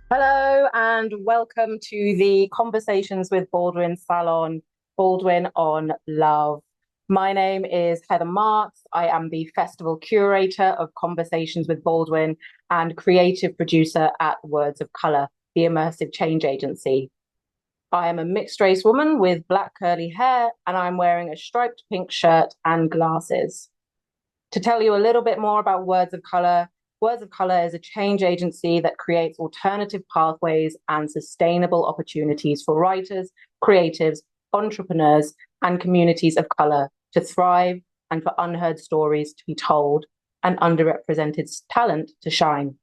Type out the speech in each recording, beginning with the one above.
Hello and welcome to the Conversations with Baldwin Salon, Baldwin on Love. My name is Heather Marks. I am the festival curator of Conversations with Baldwin and creative producer at Words of Colour, the immersive change agency. I am a mixed race woman with black curly hair and I'm wearing a striped pink shirt and glasses. To tell you a little bit more about Words of Colour is a change agency that creates alternative pathways and sustainable opportunities for writers, creatives, entrepreneurs, and communities of colour to thrive and for unheard stories to be told and underrepresented talent to shine.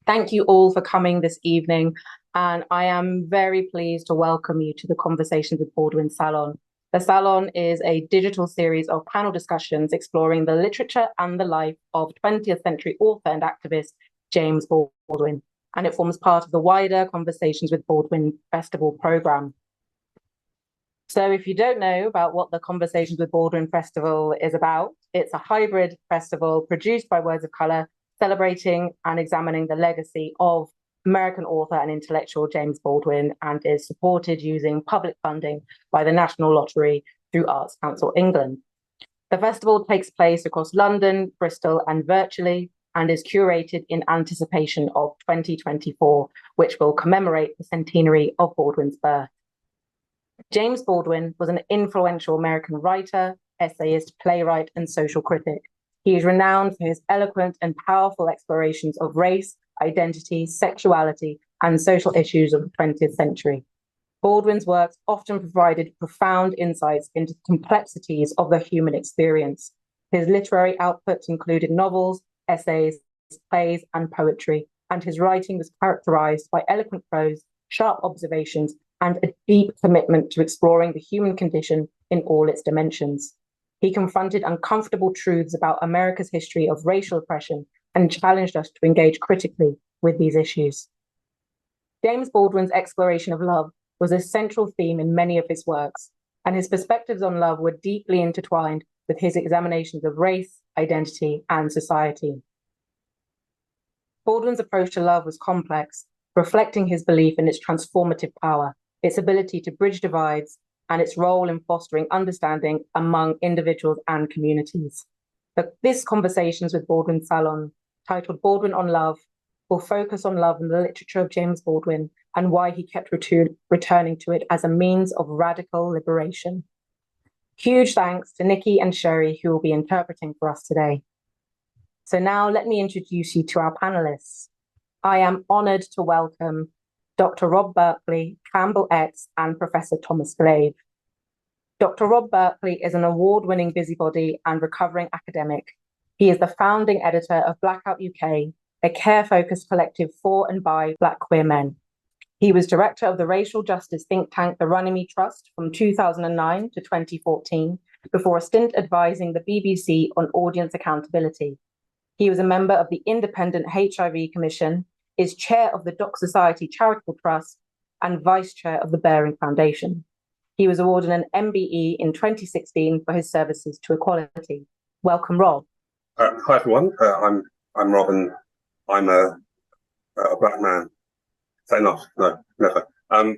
Thank you all for coming this evening, and I am very pleased to welcome you to the Conversations with Baldwin Salon. The Salon is a digital series of panel discussions exploring the literature and the life of 20th century author and activist James Baldwin, and it forms part of the wider Conversations with Baldwin Festival programme. So if you don't know about what the Conversations with Baldwin Festival is about, it's a hybrid festival produced by Words of Colour, celebrating and examining the legacy of American author and intellectual James Baldwin, and is supported using public funding by the National Lottery through Arts Council England. The festival takes place across London, Bristol, and virtually, and is curated in anticipation of 2024, which will commemorate the centenary of Baldwin's birth. James Baldwin was an influential American writer, essayist, playwright, and social critic. He is renowned for his eloquent and powerful explorations of race, identity, sexuality, and social issues of the 20th century. Baldwin's works often provided profound insights into the complexities of the human experience. His literary output included novels, essays, plays, and poetry, and his writing was characterized by eloquent prose, sharp observations, and a deep commitment to exploring the human condition in all its dimensions. He confronted uncomfortable truths about America's history of racial oppression and challenged us to engage critically with these issues. James Baldwin's exploration of love was a central theme in many of his works, and his perspectives on love were deeply intertwined with his examinations of race, identity, and society. Baldwin's approach to love was complex, reflecting his belief in its transformative power, its ability to bridge divides, and its role in fostering understanding among individuals and communities. This Conversations with Baldwin Salon, titled Baldwin on Love, will focus on love and the literature of James Baldwin and why he kept returning to it as a means of radical liberation. Huge thanks to Nikki and Sherry, who will be interpreting for us today. So now let me introduce you to our panelists. I am honoured to welcome Dr. Rob Berkeley, Campbell X, and Professor Thomas Glave. Dr. Rob Berkeley is an award-winning busybody and recovering academic. He is the founding editor of BlkOut UK, a care-focused collective for and by Black queer men. He was director of the racial justice think tank, the Runnymede Trust, from 2009 to 2014, before a stint advising the BBC on audience accountability. He was a member of the Independent HIV Commission, is chair of the Doc Society Charitable Trust, and vice chair of the Bearing Foundation. He was awarded an MBE in 2016 for his services to equality. Welcome, Rob. Hi everyone. I'm Rob, and I'm a black man. Is that enough? No, never. And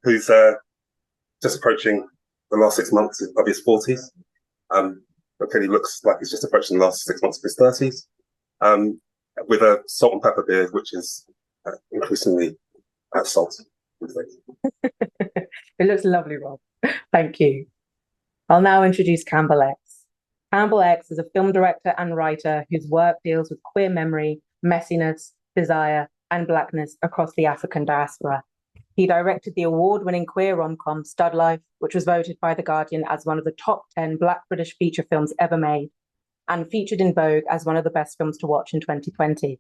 who's just approaching the last 6 months of his 40s. But clearly looks like he's just approaching the last 6 months of his 30s. With a salt and pepper beard, which is increasingly salty. It looks lovely, Rob. Thank you. I'll now introduce Campbell X. Campbell X is a film director and writer whose work deals with queer memory, messiness, desire, and blackness across the African diaspora. He directed the award-winning queer rom-com Stud Life, which was voted by The Guardian as one of the top 10 Black British feature films ever made, and featured in Vogue as one of the best films to watch in 2020.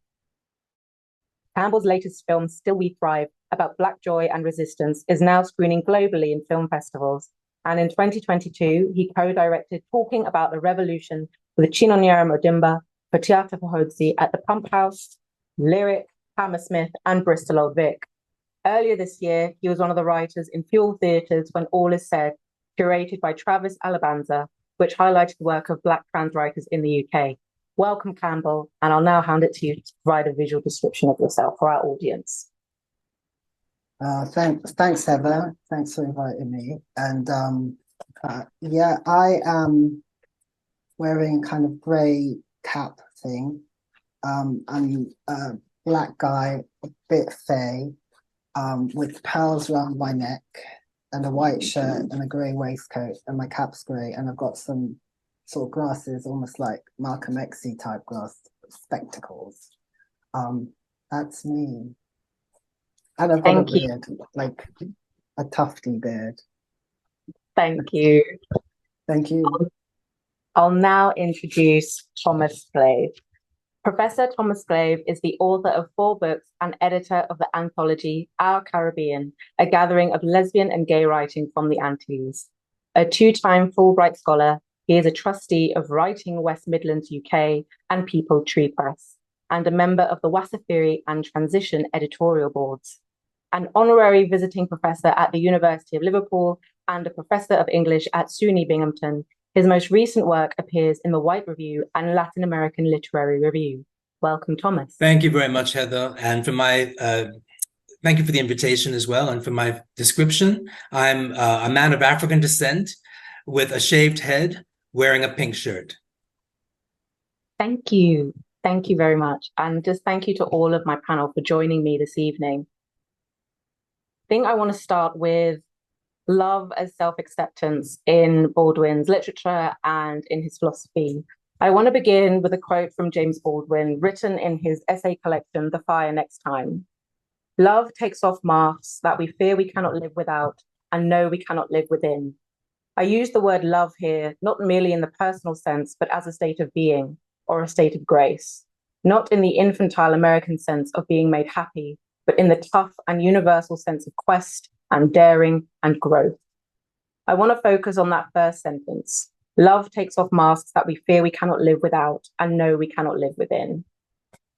Campbell's latest film, Still We Thrive, about Black joy and resistance, is now screening globally in film festivals. And in 2022, he co-directed Talking About the Revolution with Chinonyere Modimba for Theatre Pohodzi at the Pump House, Lyric, Hammersmith, and Bristol Old Vic. Earlier this year, he was one of the writers in Fuel Theatre's When All Is Said, curated by Travis Alabanza, which highlighted the work of Black trans writers in the UK. Welcome, Campbell, and I'll now hand it to you to provide a visual description of yourself for our audience. Thanks, Heather. Thanks for inviting me. And yeah, I am wearing kind of grey cap thing. I'm a black guy, a bit fey, with pearls around my neck and a white shirt and a grey waistcoat, and my cap's grey, and I've got some sort of glasses, almost like Malcolm X-y type spectacles. That's me. And I've got a beard, like a tufty beard. Thank you. Thank you. I'll now introduce Thomas Glave. Professor Thomas Glave is the author of 4 books and editor of the anthology Our Caribbean, a gathering of lesbian and gay writing from the Antilles. A 2-time Fulbright scholar, he is a trustee of Writing West Midlands UK and People Tree Press, and a member of the Wasafiri and Transition editorial boards. An honorary visiting professor at the University of Liverpool and a professor of English at SUNY Binghamton, his most recent work appears in the White Review and Latin American Literary Review. Welcome, Thomas. Thank you very much, Heather. And for my thank you for the invitation as well. And for my description, I'm a man of African descent with a shaved head, wearing a pink shirt. Thank you. Thank you very much. And just thank you to all of my panel for joining me this evening. I think I want to start with love as self-acceptance in Baldwin's literature and in his philosophy. I want to begin with a quote from James Baldwin, written in his essay collection, The Fire Next Time. Love takes off masks that we fear we cannot live without and know we cannot live within. I use the word love here, not merely in the personal sense, but as a state of being or a state of grace, not in the infantile American sense of being made happy, but in the tough and universal sense of quest and daring and growth. I want to focus on that first sentence. Love takes off masks that we fear we cannot live without and know we cannot live within.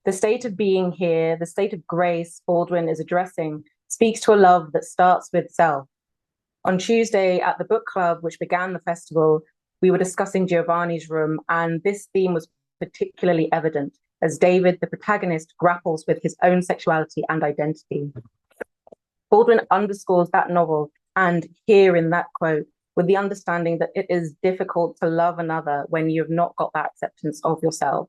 The state of being here, the state of grace Baldwin is addressing, speaks to a love that starts with self. On Tuesday at the book club, which began the festival, we were discussing Giovanni's Room, and this theme was particularly evident as David, the protagonist, grapples with his own sexuality and identity. Baldwin underscores that novel and here in that quote with the understanding that it is difficult to love another when you've not got that acceptance of yourself.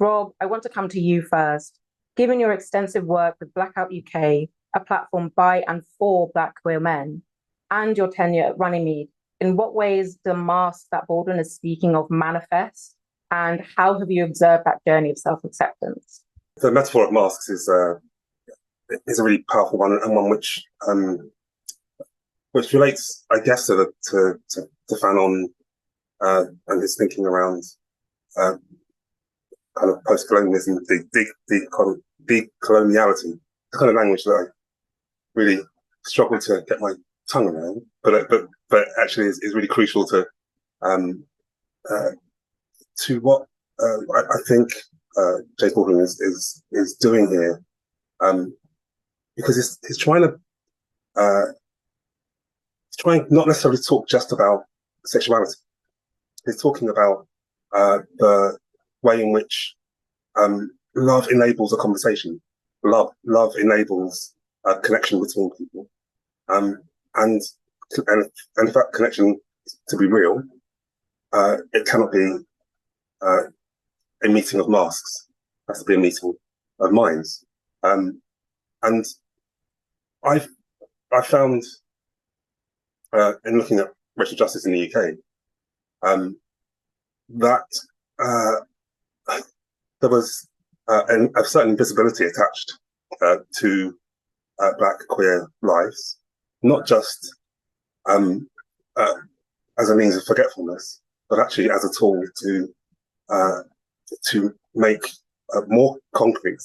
Rob, I want to come to you first. Given your extensive work with BlkOut UK, a platform by and for Black queer men, and your tenure at Runnymede, in what ways do masks that Baldwin is speaking of manifest, and how have you observed that journey of self-acceptance? The metaphor of masks is a really powerful one, and one which relates, I guess, to Fanon and his thinking around kind of post-colonialism, decoloniality, the kind of language that I really struggle to get my tongue around, but actually is really crucial to what I think James Baldwin is doing here, because he's trying not necessarily to talk just about sexuality. He's talking about the way in which love enables a conversation. Love enables a connection between people, and if that connection to be real, it cannot be a meeting of masks. It has to be a meeting of minds. And I found in looking at racial justice in the UK that there was a certain visibility attached to Black queer lives, not just as a means of forgetfulness, but actually as a tool to make more concrete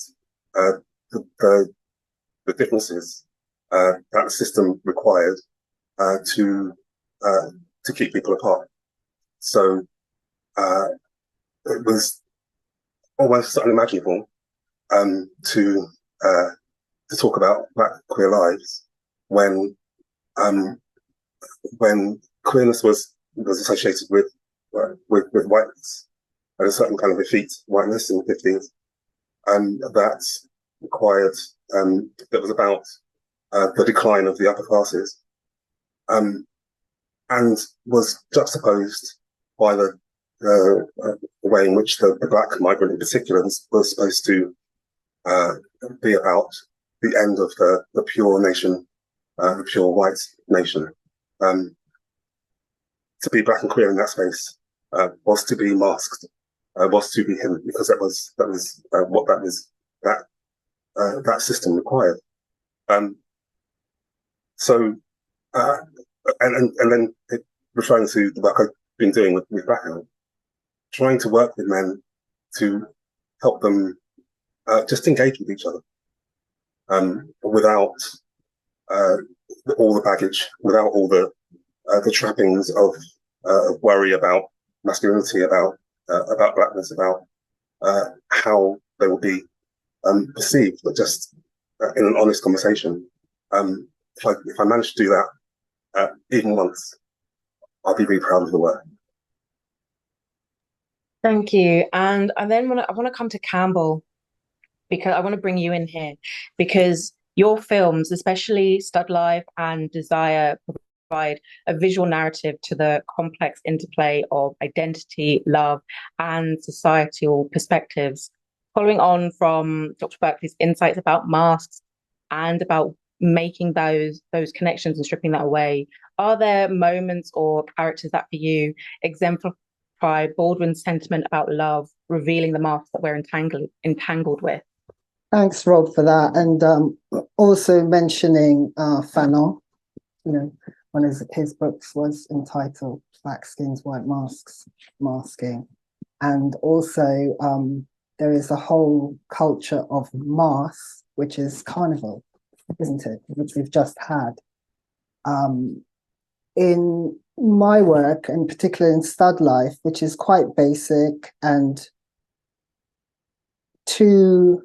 the differences that the system required to keep people apart. So it was almost unimaginable to talk about Black queer lives when queerness was associated with whiteness, a certain kind of effete whiteness in the 50s, that required, that was about the decline of the upper classes, and was juxtaposed by the way in which the black migrant in particular was supposed to be about the end of the pure nation, the pure white nation. To be black and queer in that space was to be masked, was to be hidden, because that was what that system required. So and then referring to the work I've been doing with BlkOut, trying to work with men to help them just engage with each other without all the baggage, without all the trappings of worry about masculinity, about blackness, about how they will be perceived, but just in an honest conversation. If I manage to do that even once, I'll be really proud of the work. Thank you. And I want to come to Campbell, because I want to bring you in here, because your films, especially Stud Life and Desire, provide a visual narrative to the complex interplay of identity, love, and societal perspectives. Following on from Dr. Berkeley's insights about masks and about making those connections and stripping that away, are there moments or characters that for you exemplify Baldwin's sentiment about love, revealing the masks that we're entangled with? Thanks, Rob, for that. And also mentioning Fanon, one of his books was entitled Black Skins, White Masks, Masking. And also there is a whole culture of masks, which is carnival, isn't it? Which we've just had. In my work, and particularly in Stud Life, which is quite basic, and two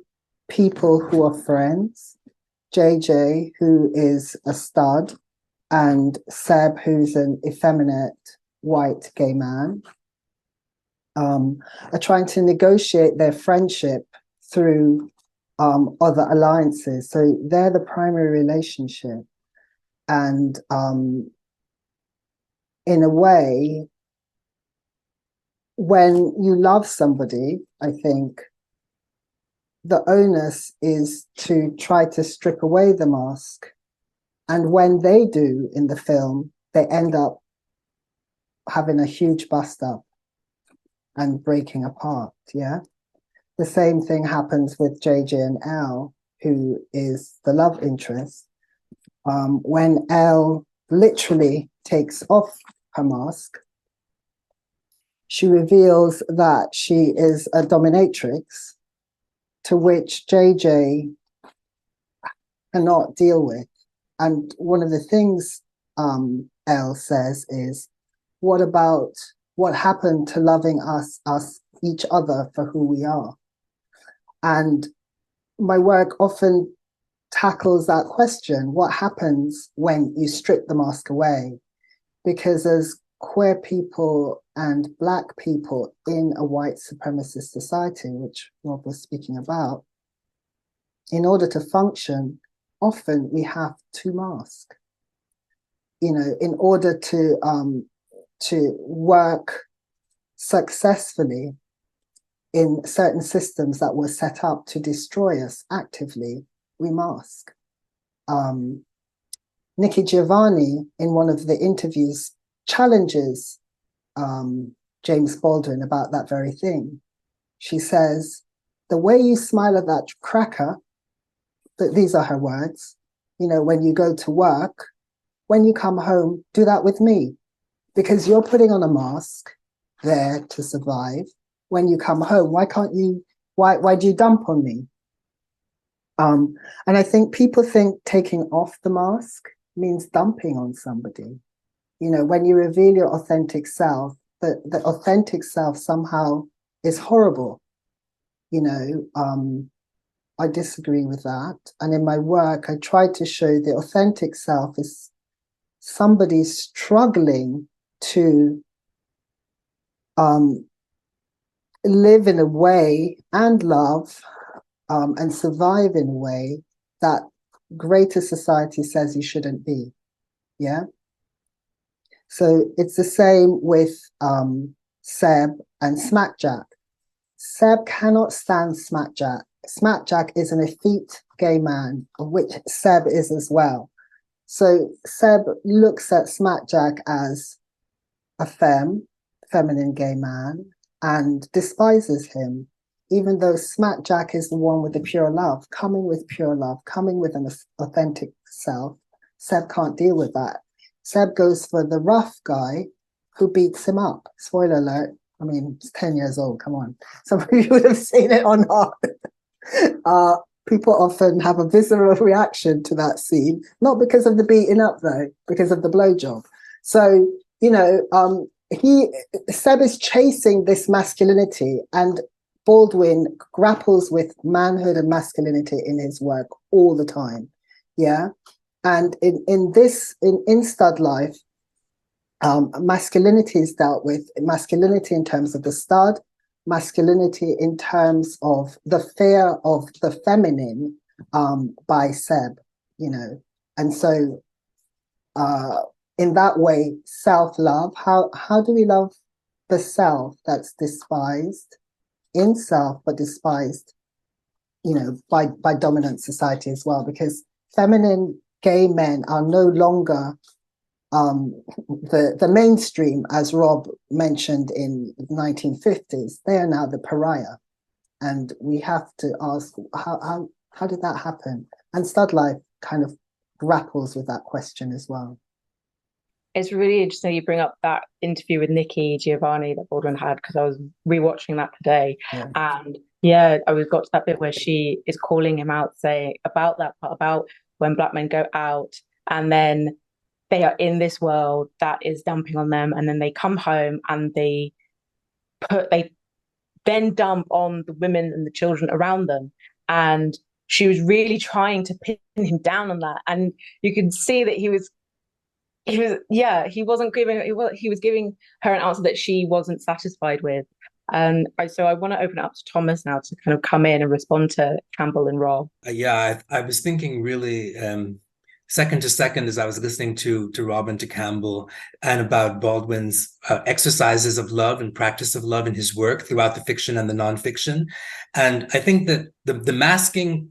people who are friends, JJ, who is a stud, and Seb, who's an effeminate white gay man, are trying to negotiate their friendship through other alliances. So they're the primary relationship. And in a way, when you love somebody, I think the onus is to try to strip away the mask. And when they do in the film, they end up having a huge bust up and breaking apart, yeah? The same thing happens with JJ and Elle, who is the love interest. When Elle literally takes off her mask, she reveals that she is a dominatrix, to which JJ cannot deal with. And one of the things Elle says is, what about what happened to loving each other for who we are? And my work often tackles that question: what happens when you strip the mask away? Because as queer people and Black people in a white supremacist society, which Rob was speaking about, in order to function, often we have to mask, in order to work successfully in certain systems that were set up to destroy us actively, we mask. Nikki Giovanni, in one of the interviews, challenges James Baldwin about that very thing. She says, the way you smile at that cracker, these are her words, when you go to work, when you come home, do that with me, because you're putting on a mask there to survive. When you come home, why do you dump on me? And I think people think taking off the mask means dumping on somebody. When you reveal your authentic self, the authentic self somehow is horrible. I disagree with that. And in my work, I try to show the authentic self is somebody struggling to live in a way and love and survive in a way that greater society says you shouldn't be. Yeah. So it's the same with Seb and Smackjack. Seb cannot stand Smackjack. Smackjack is an effete gay man, of which Seb is as well. So Seb looks at Smackjack as a feminine gay man, and despises him, even though Smackjack is the one with the pure love, coming with an authentic self. Seb can't deal with that. Seb goes for the rough guy who beats him up. Spoiler alert. I mean, it's 10 years old, come on. Some of you would have seen it or not. People often have a visceral reaction to that scene, not because of the beating up though, because of the blowjob. So, you know, Seb is chasing this masculinity, and Baldwin grapples with manhood and masculinity in his work all the time. Yeah. And in stud life, masculinity is dealt with, masculinity in terms of the stud, masculinity in terms of the fear of the feminine by Seb, you know. And so in that way, self-love, how do we love the self that's despised in self, but despised, you know, by dominant society as well? Because feminine gay men are no longer the mainstream, as Rob mentioned in the 1950s. They are now the pariah. And we have to ask, how did that happen? And stud life kind of grapples with that question as well. It's really interesting you bring up that interview with Nikki Giovanni that Baldwin had, because I was rewatching that today. Yeah. And yeah, I got to that bit where she is calling him out, saying about that part, about when black men go out and then they are in this world that is dumping on them, and then they come home and they then dump on the women and the children around them. And she was really trying to pin him down on that. And you could see that he was giving her an answer that she wasn't satisfied with. And so I want to open it up to Thomas now to kind of come in and respond to Campbell and Rob. Yeah, I was thinking really second to second as I was listening to Rob and to Campbell, and about Baldwin's exercises of love and practice of love in his work throughout the fiction and the nonfiction. And I think that the masking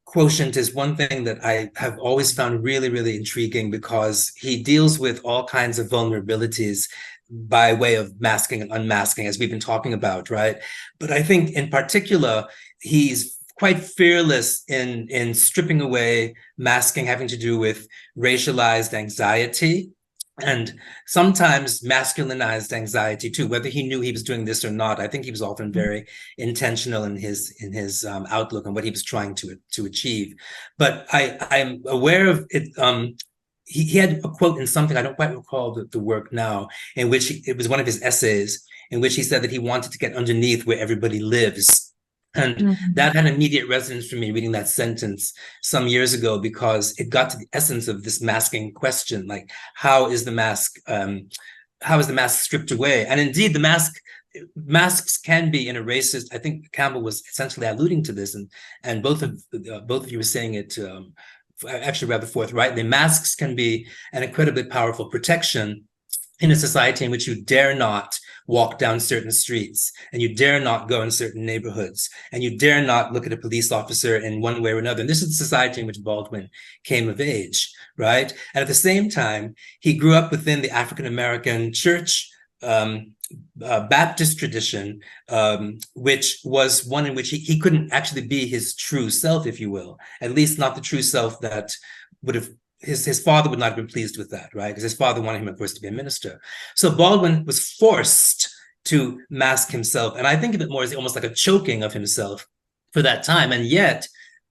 quotient is one thing that I have always found really, really intriguing, because he deals with all kinds of vulnerabilities by way of masking and unmasking, as we've been talking about, right? But I think in particular, he's quite fearless in stripping away masking having to do with racialized anxiety, and sometimes masculinized anxiety too, whether he knew he was doing this or not. I think he was often very intentional in his outlook on what he was trying to achieve. But I'm aware of it. He had a quote in something, I don't quite recall the work now, in which it was one of his essays, in which he said that he wanted to get underneath where everybody lives. And that had immediate resonance for me reading that sentence some years ago, because it got to the essence of this masking question, like how is the mask stripped away? And indeed, masks can be in a racist. I think Campbell was essentially alluding to this, and both of you were saying it actually rather forthrightly. Masks can be an incredibly powerful protection in a society in which you dare not walk down certain streets, and you dare not go in certain neighborhoods, and you dare not look at a police officer in one way or another. And this is the society in which Baldwin came of age, right? And at the same time, he grew up within the African-American church Baptist tradition, which was one in which he couldn't actually be his true self, if you will, at least not the true self that would have his father would not have been pleased with that, right? Because his father wanted him, of course, to be a minister. So Baldwin was forced to mask himself. And I think of it more as almost like a choking of himself for that time. And yet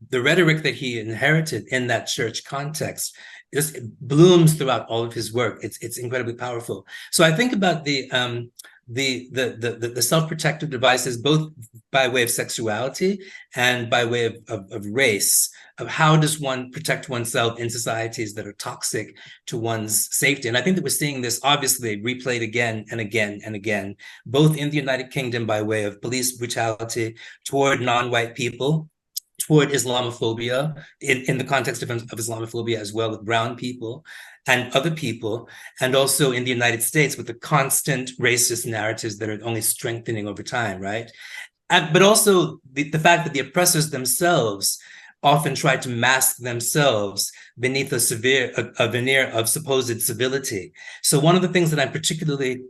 the rhetoric that he inherited in that church context just blooms throughout all of his work. It's incredibly powerful. So I think about the the self-protective devices, both by way of sexuality and by way of race, of how does one protect oneself in societies that are toxic to one's safety. And I think that we're seeing this obviously replayed again and again and again, both in the United Kingdom by way of police brutality toward non-white people, toward Islamophobia, in the context of Islamophobia as well, with brown people and other people, and also in the United States with the constant racist narratives that are only strengthening over time, right? But also the fact that the oppressors themselves often try to mask themselves beneath a veneer of supposed civility. So one of the things that I'm particularly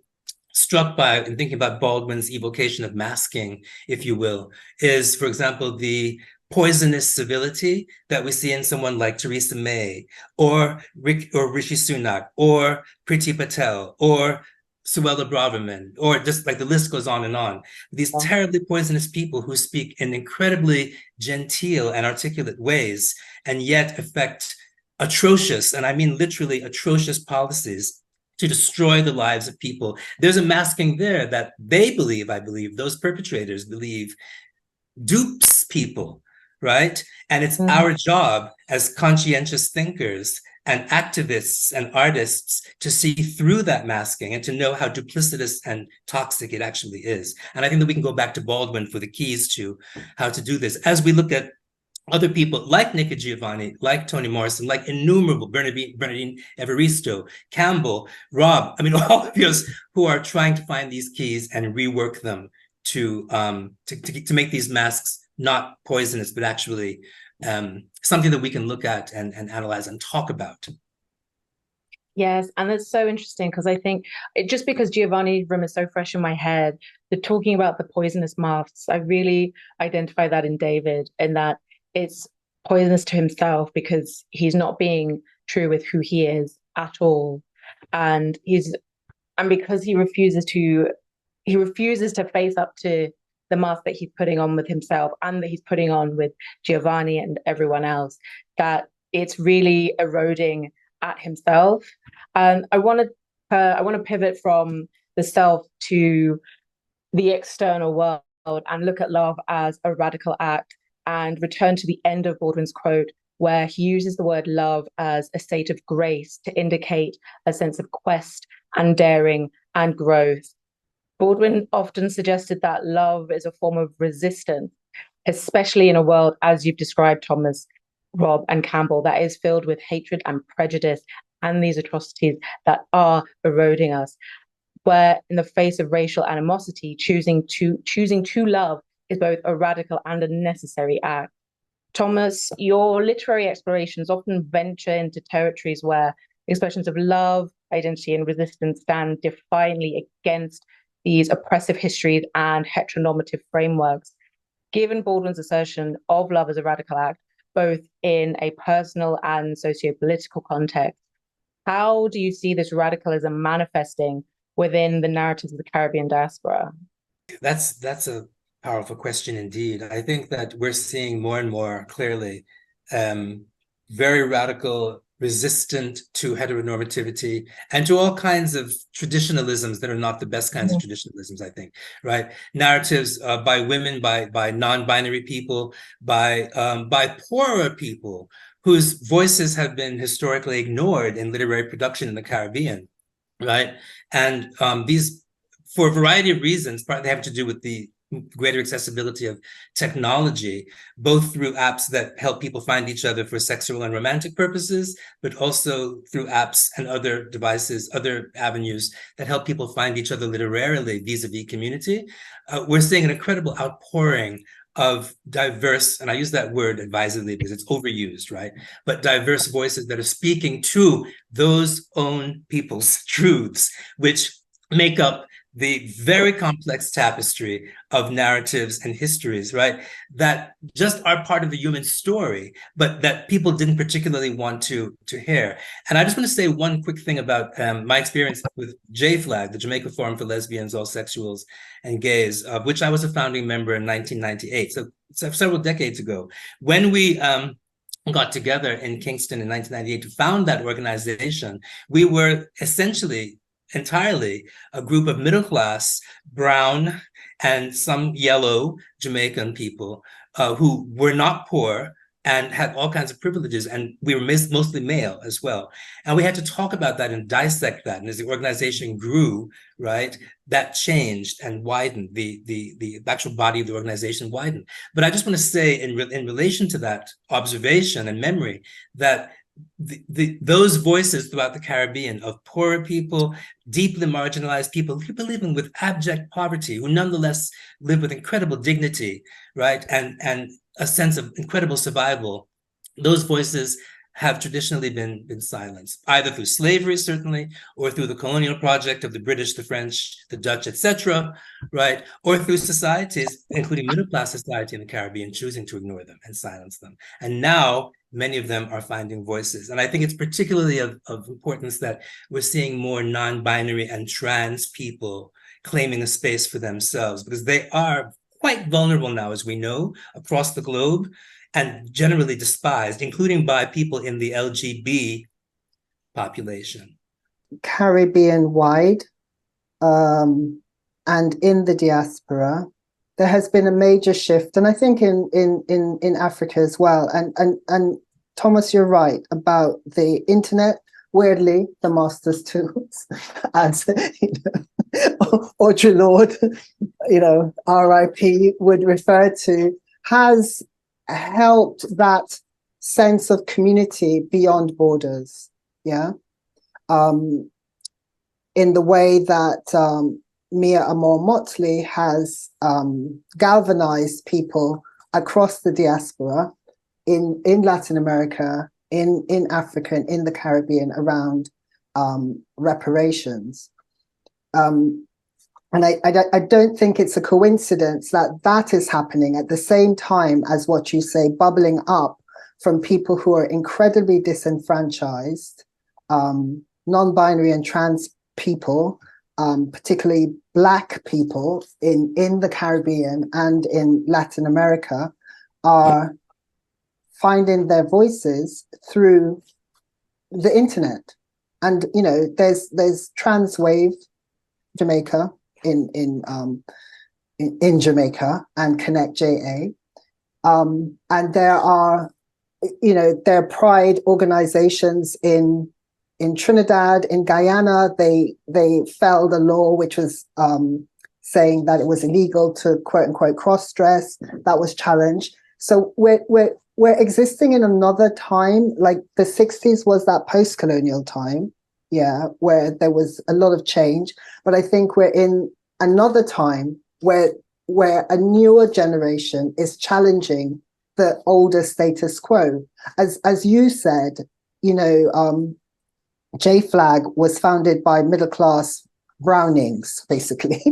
struck by in thinking about Baldwin's evocation of masking, if you will, is, for example, the poisonous civility that we see in someone like Theresa May or Rishi Sunak or Priti Patel or Suella Braverman, or just like the list goes on and on. These terribly poisonous people who speak in incredibly genteel and articulate ways and yet affect atrocious, and I mean literally atrocious policies to destroy the lives of people. There's a masking there that they believe, I believe, those perpetrators believe, dupes people, right? And it's our job as conscientious thinkers and activists and artists to see through that masking and to know how duplicitous and toxic it actually is. And I think that we can go back to Baldwin for the keys to how to do this. As we look at other people like Nika Giovanni, like Toni Morrison, like innumerable, Bernardine Evaristo, Campbell, Rob, I mean, all of us who are trying to find these keys and rework them to make these masks not poisonous, but actually something that we can look at and analyze and talk about. Yes, and it's so interesting because I think just because Giovanni's room is so fresh in my head, the talking about the poisonous masks, I really identify that in David, and that it's poisonous to himself because he's not being true with who he is at all, and because he refuses to face up to the mask that he's putting on with himself and that he's putting on with Giovanni and everyone else, that it's really eroding at himself. And I want to pivot from the self to the external world and look at love as a radical act, and return to the end of Baldwin's quote, where he uses the word love as a state of grace to indicate a sense of quest and daring and growth. Baldwin often suggested that love is a form of resistance, especially in a world, as you've described, Thomas, Rob, and Campbell, that is filled with hatred and prejudice and these atrocities that are eroding us. Where in the face of racial animosity, choosing to love is both a radical and a necessary act. Thomas, your literary explorations often venture into territories where expressions of love, identity, and resistance stand defiantly against these oppressive histories and heteronormative frameworks. Given Baldwin's assertion of love as a radical act, both in a personal and socio-political context, how do you see this radicalism manifesting within the narratives of the Caribbean diaspora? That's a powerful question indeed. I think that we're seeing more and more clearly very radical, resistant to heteronormativity and to all kinds of traditionalisms that are not the best kinds of traditionalisms, I think, right? Narratives by women, by non-binary people, by poorer people whose voices have been historically ignored in literary production in the Caribbean, right? And these, for a variety of reasons, partly have to do with the greater accessibility of technology, both through apps that help people find each other for sexual and romantic purposes, but also through apps and other devices, other avenues that help people find each other literarily vis-a-vis community. We're seeing an incredible outpouring of diverse, and I use that word advisedly because it's overused, right? But diverse voices that are speaking to those own people's truths, which make up the very complex tapestry of narratives and histories, right? That just are part of the human story, but that people didn't particularly want to hear. And I just want to say one quick thing about my experience with JFLAG, the Jamaica Forum for Lesbians, All Sexuals, and Gays, of which I was a founding member in 1998, so several decades ago. When we got together in Kingston in 1998 to found that organization, we were essentially entirely a group of middle class, brown, and some yellow Jamaican people who were not poor and had all kinds of privileges, and we were mostly male as well. And we had to talk about that and dissect that. And as the organization grew, right, that changed and widened. The actual body of the organization widened. But I just want to say, in relation to that observation and memory, that those voices throughout the Caribbean of poorer people, deeply marginalized people living with abject poverty, who nonetheless live with incredible dignity, right, and a sense of incredible survival, those voices have traditionally been silenced, either through slavery, certainly, or through the colonial project of the British, the French, the Dutch, etc., right, or through societies, including middle-class society in the Caribbean, choosing to ignore them and silence them. And now many of them are finding voices. And I think it's particularly of importance that we're seeing more non-binary and trans people claiming a space for themselves, because they are quite vulnerable now, as we know, across the globe, and generally despised, including by people in the LGB population. Caribbean-wide, and in the diaspora, there has been a major shift, and I think in Africa as well. And Thomas, you're right about the internet. Weirdly, the master's tools, as Audre Lorde, RIP, would refer to, has helped that sense of community beyond borders. Yeah, in the way that Mia Amor Motley has galvanized people across the diaspora in Latin America, in Africa, and in the Caribbean around reparations. And I don't think it's a coincidence that that is happening at the same time as what you say, bubbling up from people who are incredibly disenfranchised, non-binary and trans people, particularly Black people in the Caribbean and in Latin America, are finding their voices through the internet. And there's Transwave Jamaica in Jamaica, and Connect JA, and there are pride organizations in Trinidad, in Guyana. They felled a law which was saying that it was illegal to quote unquote cross-dress. That was challenged. So we're existing in another time. Like the 60s was that post-colonial time, where there was a lot of change. But I think we're in another time where a newer generation is challenging the older status quo. As you said, J-Flag was founded by middle-class brownings, basically,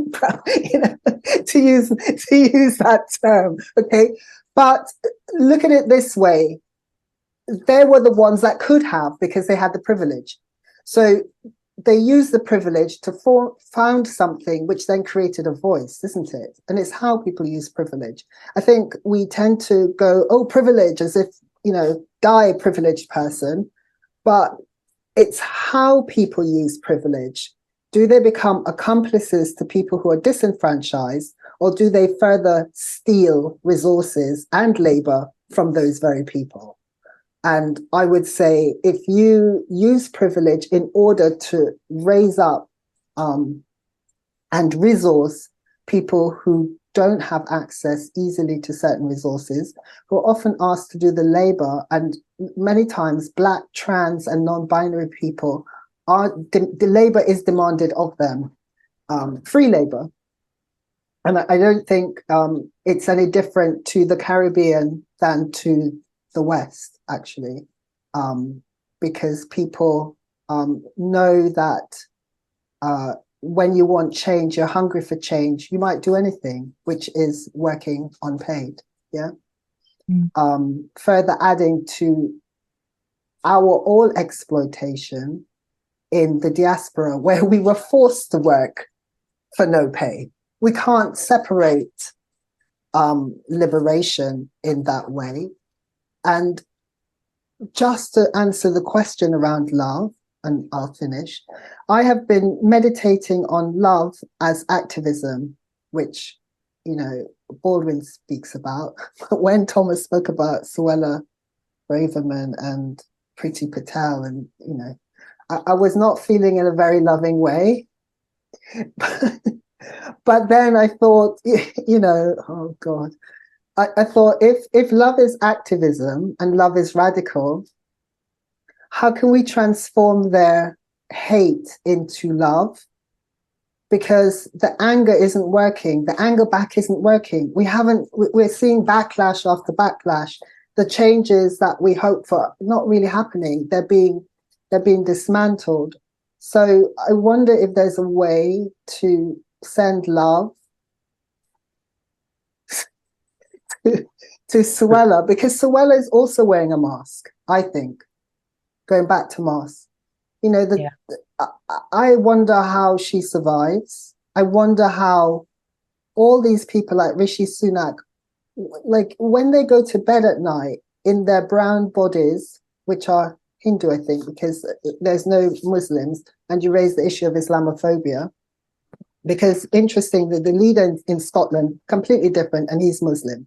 to use that term, okay? But look at it this way. They were the ones that could have, because they had the privilege. So they used the privilege to found something which then created a voice, isn't it? And it's how people use privilege. I think we tend to go, oh, privilege, as if, die privileged person. But it's how people use privilege. Do they become accomplices to people who are disenfranchised, or do they further steal resources and labor from those very people? And I would say, if you use privilege in order to raise up and resource people who don't have access easily to certain resources, who are often asked to do the labor, and many times Black, trans, and non-binary people the labor is demanded of them, free labor. And I don't think it's any different to the Caribbean than to the West, actually, because people know that when you want change, you're hungry for change, you might do anything, which is working unpaid. Further adding to our all exploitation in the diaspora, where we were forced to work for no pay. We can't separate liberation in that way. And just to answer the question around love, and I'll finish. I have been meditating on love as activism, which, you know, Baldwin speaks about. But when Thomas spoke about Suella Braverman and Priti Patel, and, you know, I was not feeling in a very loving way. But then I thought, you know, oh God, I thought if love is activism and love is radical, how can we transform their hate into love? Because the anger isn't working. The anger back isn't working. We're seeing backlash after backlash. The changes that we hope for not really happening. They're being dismantled. So I wonder if there's a way to send love to Suella, because Suella is also wearing a mask, I think, going back to masks. You know, I wonder how she survives. I wonder how all these people like Rishi Sunak, like when they go to bed at night in their brown bodies, which are Hindu, I think, because there's no Muslims, and you raise the issue of Islamophobia, because interesting that the leader in Scotland, completely different, and he's Muslim.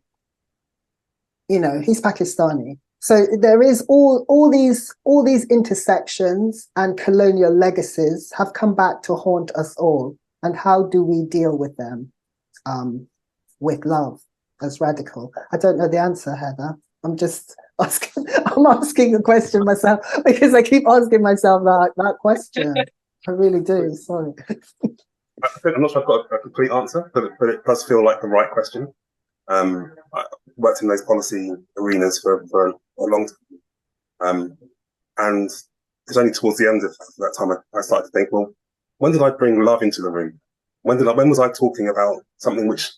You know, he's Pakistani. So there is all these intersections and colonial legacies have come back to haunt us all. And how do we deal with them with love as radical? I don't know the answer, Heather. I'm just asking. I'm asking a question myself because I keep asking myself that question. I really do. Sorry. I'm not sure I've got a complete answer, but it does feel like the right question. I worked in those policy arenas for a long time, and it's only towards the end of that time I started to think, well, when did I bring love into the room? When was I talking about something which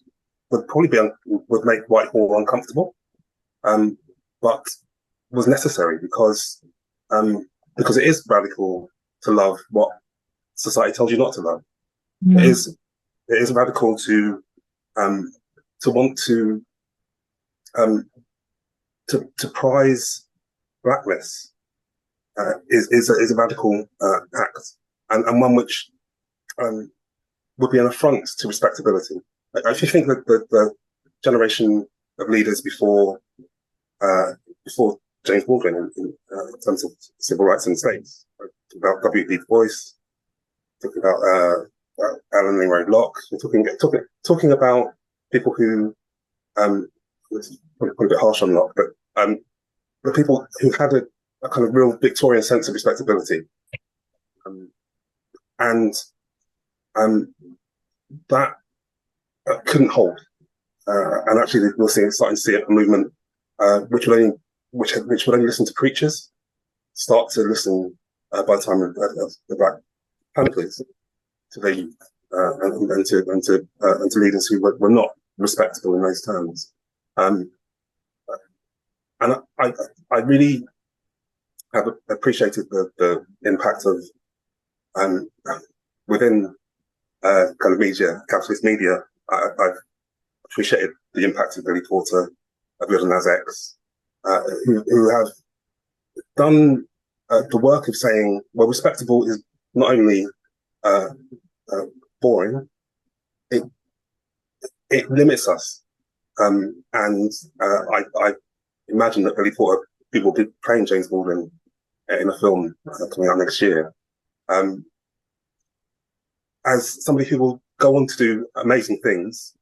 would probably would make Whitehall uncomfortable, but was necessary because it is radical to love what society tells you not to love. Mm. It is radical to want to prize blackness is a radical act, and one which would be an affront to respectability. Like, I actually think that the generation of leaders before James Baldwin in terms of civil rights in the States, about W.B. Du Bois, talking about Alan Leroy Locke, talking about people who, it's probably a bit harsh on Locke, but the people who had a kind of real Victorian sense of respectability, and that couldn't hold, and actually we're starting to see a movement which would only listen to preachers, start to listen by the time of the Black Panthers to the youth and to leaders who were not respectable in those terms. And I really have appreciated the impact of within kind of media, capitalist media. I've appreciated the impact of Billy Porter, of Lil Nas X, who have done the work of saying, well, respectable is not only boring, it limits us. And I imagine that Billy Porter, people will be playing James Baldwin in a film coming out next year, as somebody who will go on to do amazing things,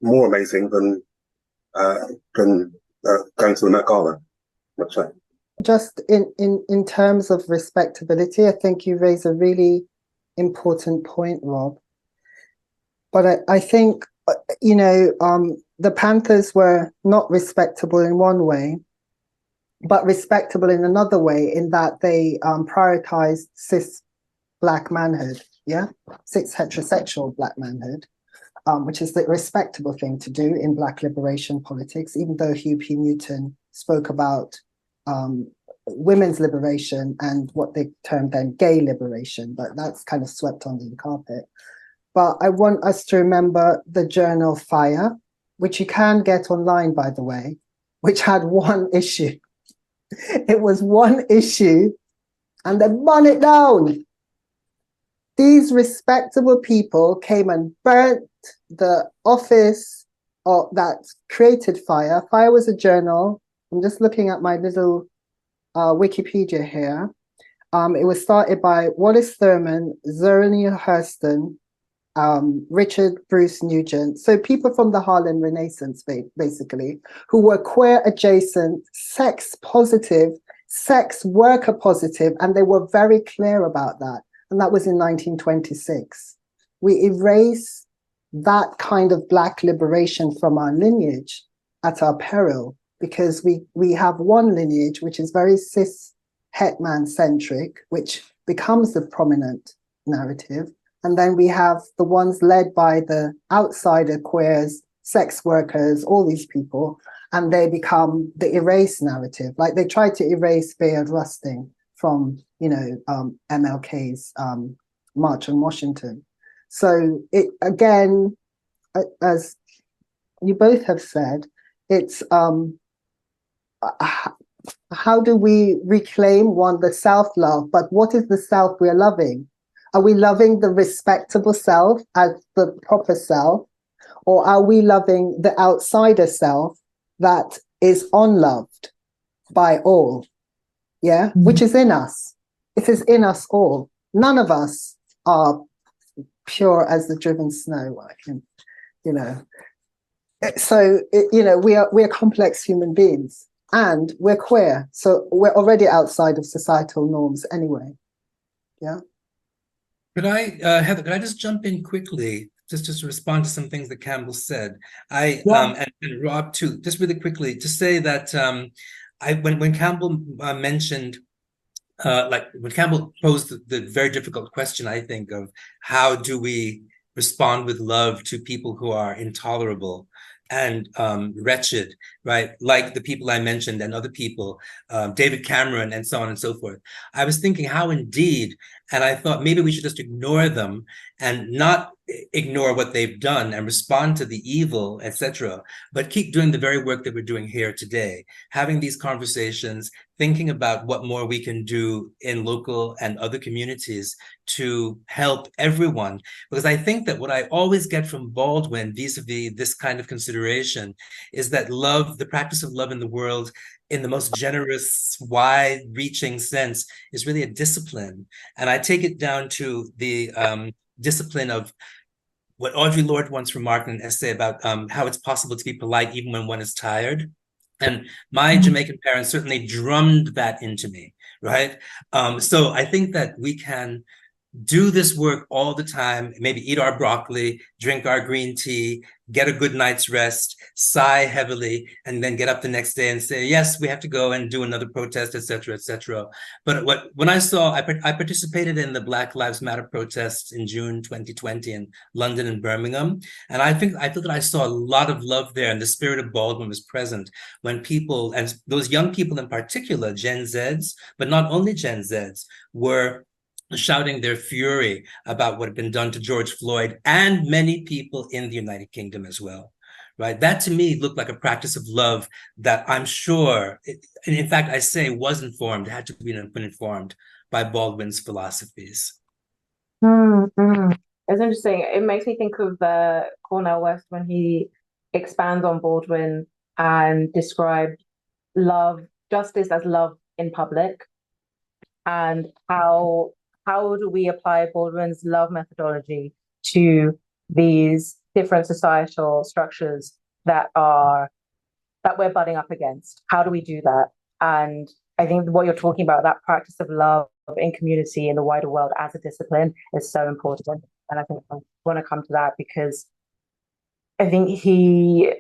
more amazing than going to the Met Gala. Just in terms of respectability, I think you raise a really important point, Rob. But I think, you know, the Panthers were not respectable in one way, but respectable in another way, in that they prioritized cis Black manhood, cis heterosexual Black manhood, which is the respectable thing to do in Black liberation politics, even though Hugh P. Newton spoke about women's liberation and what they termed then gay liberation, but that's kind of swept under the carpet. But I want us to remember the journal Fire, which you can get online, by the way, which had one issue. It was one issue and they burn it down. These respectable people came and burnt the office that created Fire. Fire was a journal. I'm just looking at my little Wikipedia here. It was started by Wallace Thurman, Zernia Hurston, Richard Bruce Nugent. So people from the Harlem Renaissance, basically, who were queer adjacent, sex positive, sex worker positive, and they were very clear about that. And that was in 1926. We erase that kind of Black liberation from our lineage at our peril, because we have one lineage which is very cis hetman centric, which becomes the prominent narrative. And then we have the ones led by the outsider queers, sex workers, all these people, and they become the erased narrative. Like they tried to erase Bayard Rustin from, MLK's March on Washington. So it, again, as you both have said, it's how do we reclaim the self-love, but what is the self we're loving? Are we loving the respectable self as the proper self? Or are we loving the outsider self that is unloved by all? Yeah, which is in us. It is in us all. None of us are pure as the driven snow. So, we are complex human beings and we're queer. So we're already outside of societal norms anyway. Yeah. Could I, Heather, could I just jump in quickly, just to respond to some things that Campbell said? And Rob too, just really quickly, to say that when Campbell mentioned, when Campbell posed the very difficult question, I think, of how do we respond with love to people who are intolerable and wretched, right? Like the people I mentioned and other people, David Cameron and so on and so forth. I was thinking how indeed, and I thought maybe we should just ignore them and not ignore what they've done and respond to the evil, etc., but keep doing the very work that we're doing here today, having these conversations, thinking about what more we can do in local and other communities to help everyone. Because I think that what I always get from Baldwin vis-a-vis this kind of consideration is that love, the practice of love in the world, in the most generous, wide-reaching sense, is really a discipline. And I take it down to the discipline of what Audre Lorde once remarked in an essay about how it's possible to be polite even when one is tired. And my Jamaican parents certainly drummed that into me, right? So I think that we can do this work all the time, maybe eat our broccoli, drink our green tea, get a good night's rest, sigh heavily, and then get up the next day and say, yes, we have to go and do another protest, et cetera, et cetera. But when I participated in the Black Lives Matter protests in June 2020 in London and Birmingham. And I feel that I saw a lot of love there, and the spirit of Baldwin was present when people, and those young people in particular, Gen Zs, but not only Gen Zs, were shouting their fury about what had been done to George Floyd and many people in the United Kingdom as well, right? That to me looked like a practice of love that I'm sure, and in fact, I say was informed, had to be informed by Baldwin's philosophies. It's interesting. It makes me think of Cornel West when he expands on Baldwin and described justice as love in public, and how do we apply Baldwin's love methodology to these different societal structures that we're butting up against? How do we do that? And I think what you're talking about, that practice of love in community in the wider world as a discipline, is so important. And I think I want to come to that because I think he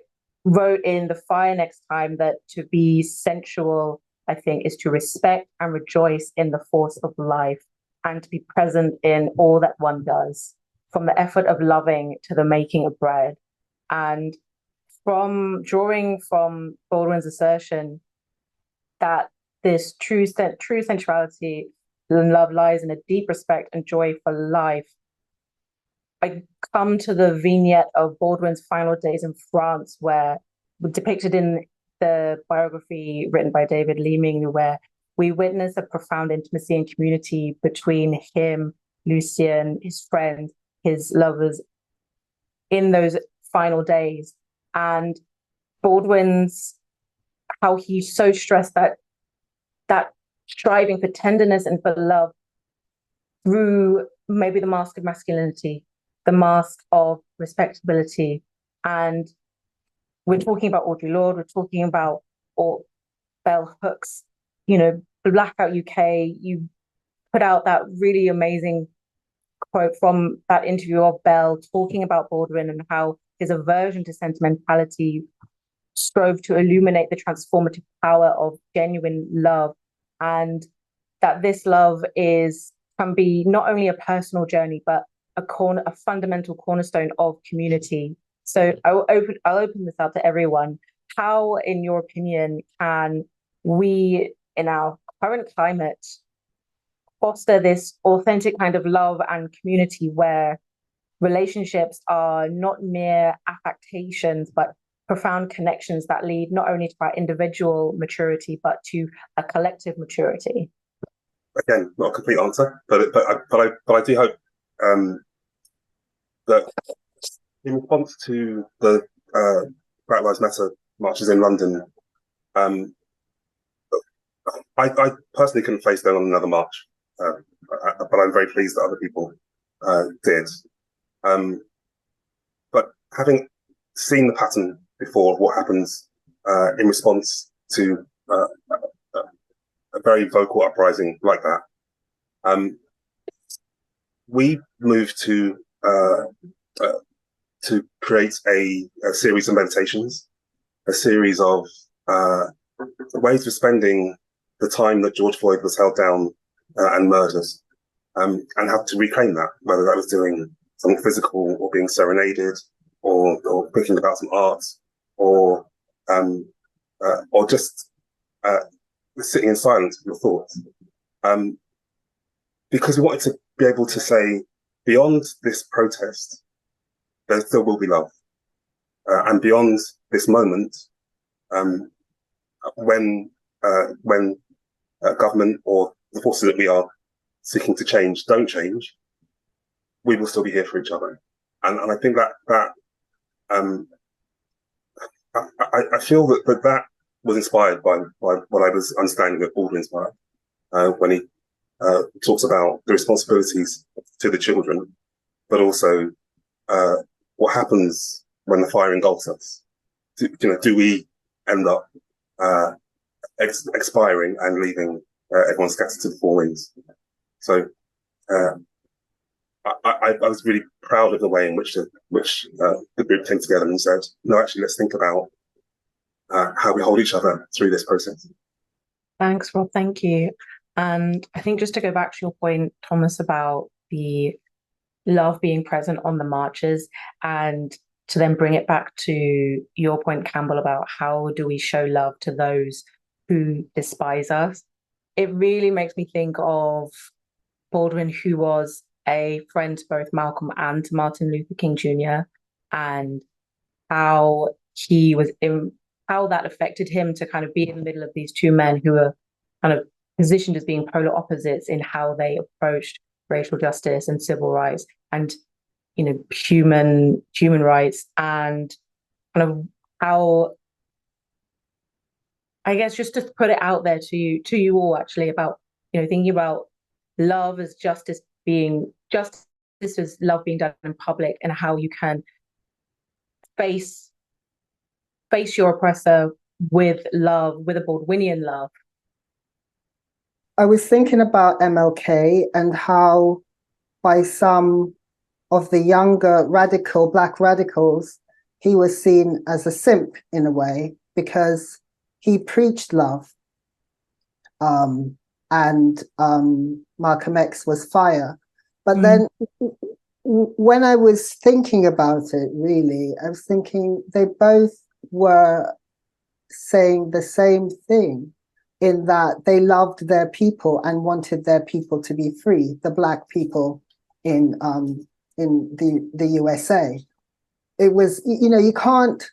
wrote in The Fire Next Time that to be sensual, I think, is to respect and rejoice in the force of life, and to be present in all that one does, from the effort of loving to the making of bread. And from drawing from Baldwin's assertion that this true sensuality and love lies in a deep respect and joy for life, I come to the vignette of Baldwin's final days in France, where depicted in the biography written by David Leeming, where we witness a profound intimacy and community between him, Lucien, his friends, his lovers in those final days. And Baldwin's, how he so stressed that striving for tenderness and for love through maybe the mask of masculinity, the mask of respectability. And we're talking about Audre Lorde, we're talking about Bell Hooks, BlkOut UK, you put out that really amazing quote from that interview of Bell talking about Baldwin and how his aversion to sentimentality strove to illuminate the transformative power of genuine love, and that this love can be not only a personal journey but a fundamental cornerstone of community. So I'll open this out to everyone. How, in your opinion, can we, in our current climate, foster this authentic kind of love and community where relationships are not mere affectations, but profound connections that lead not only to our individual maturity, but to a collective maturity? Again, not a complete answer, but I do hope that in response to the Black Lives Matter marches in London, I personally couldn't face going on another march, but I'm very pleased that other people did. But having seen the pattern before of what happens in response to a very vocal uprising like that, we moved to create a series of meditations, a series of ways of spending the time that George Floyd was held down and murdered, and have to reclaim that, whether that was doing something physical or being serenaded or thinking about some art or just sitting in silence with your thoughts. Because we wanted to be able to say, beyond this protest, there still will be love. And beyond this moment, when government or the forces that we are seeking to change don't change, we will still be here for each other. And I think that I feel that was inspired by what I was understanding that Baldwin inspired when he talks about the responsibilities to the children, but also what happens when the fire engulfs us. Do we end up expiring and leaving everyone scattered to the four winds? So I was really proud of the way in which the group came together and said, no, actually, let's think about how we hold each other through this process. Thanks, Rob. Thank you. And I think just to go back to your point, Thomas, about the love being present on the marches, and to then bring it back to your point, Campbell, about how do we show love to those who despise us? It really makes me think of Baldwin, who was a friend to both Malcolm and to Martin Luther King Jr., and how how that affected him to kind of be in the middle of these two men who are kind of positioned as being polar opposites in how they approached racial justice and civil rights and human rights, and kind of how, I guess, just to put it out there to you all, actually, about thinking about love as justice as love being done in public, and how you can face your oppressor with love, with a Baldwinian love. I was thinking about MLK and how by some of the younger Black radicals, he was seen as a simp in a way, because he preached love. And Malcolm X was fire. But then when I was thinking about it, really, I was thinking they both were saying the same thing, in that they loved their people and wanted their people to be free, the Black people in the USA. It was, you can't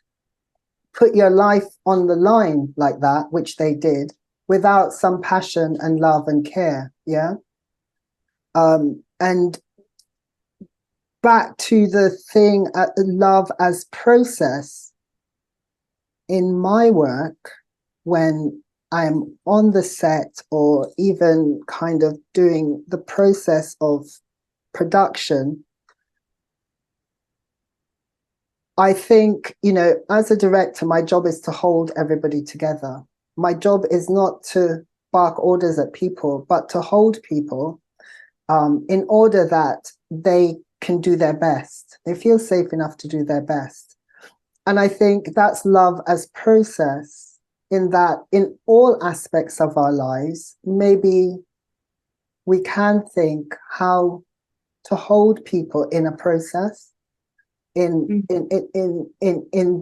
put your life on the line like that, which they did, without some passion and love and care. Yeah. And back to the thing, love as process. In my work, when I'm on the set or even kind of doing the process of production, I think, you know, as a director, my job is to hold everybody together. My job is not to bark orders at people, but to hold people in order that they can do their best. They feel safe enough to do their best. And I think that's love as process, in that in all aspects of our lives, maybe we can think how to hold people in a process, in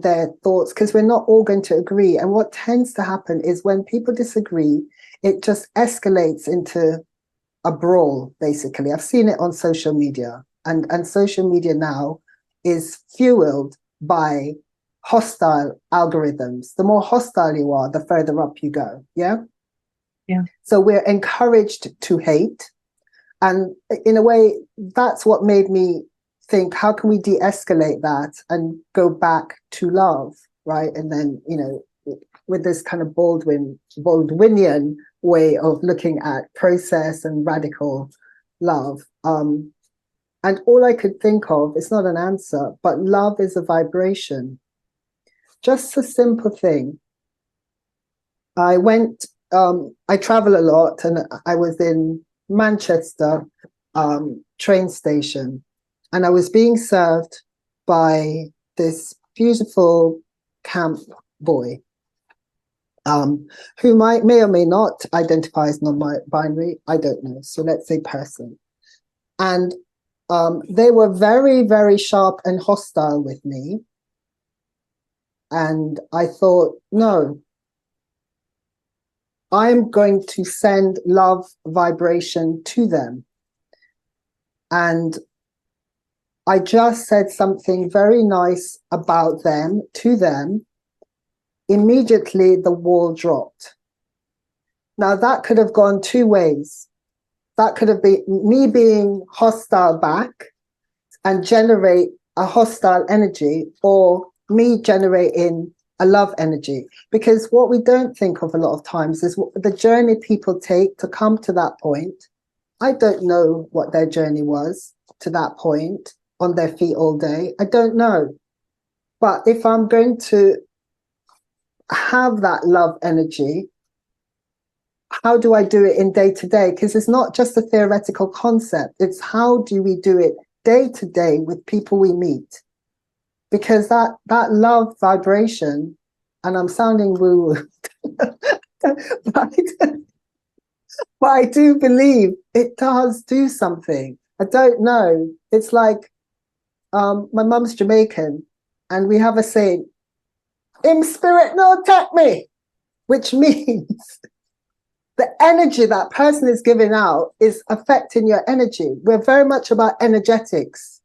their thoughts, because we're not all going to agree. And what tends to happen is when people disagree, it just escalates into a brawl, basically. I've seen it on social media, and social media now is fueled by hostile algorithms. The more hostile you are, the further up you go. Yeah. So we're encouraged to hate, and in a way, that's what made me think, how can we de-escalate that and go back to love, right? And then, you know, with this kind of Baldwinian way of looking at process and radical love. And all I could think of, it's not an answer, but love is a vibration. Just a simple thing. I travel a lot, and I was in Manchester train station, and I was being served by this beautiful camp boy, who may or may not identify as non-binary, I don't know. So let's say person. And they were very, very sharp and hostile with me. And I thought, no, I'm going to send love vibration to them. And I just said something very nice about them, to them. Immediately, the wall dropped. Now, that could have gone two ways. That could have been me being hostile back and generate a hostile energy, or me generating a love energy. Because what we don't think of a lot of times is the journey people take to come to that point. I don't know what their journey was to that point, on their feet all day. I don't know. But if I'm going to have that love energy, how do I do it in day to day? Because it's not just a theoretical concept. It's how do we do it day to day with people we meet? Because that love vibration, and I'm sounding woo-woo, but I do believe it does do something. I don't know. It's like, my mum's Jamaican, and we have a saying, "In spirit, no attack me," which means the energy that person is giving out is affecting your energy. We're very much about energetics,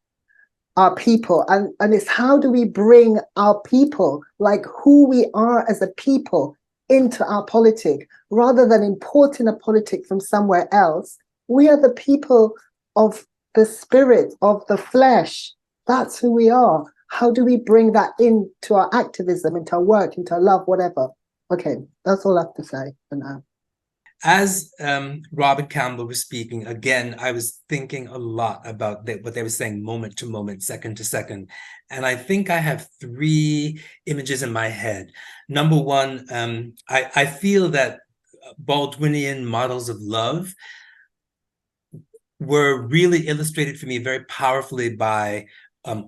our people, and it's how do we bring our people, like who we are as a people, into our politic, rather than importing a politic from somewhere else. We are the people of the spirit, of the flesh. That's who we are. How do we bring that into our activism, into our work, into our love, whatever? Okay, that's all I have to say for now. As Rob and Campbell were speaking, again, I was thinking a lot about what they were saying, moment to moment, second to second. And I think I have three images in my head. Number one, I feel that Baldwinian models of love were really illustrated for me very powerfully by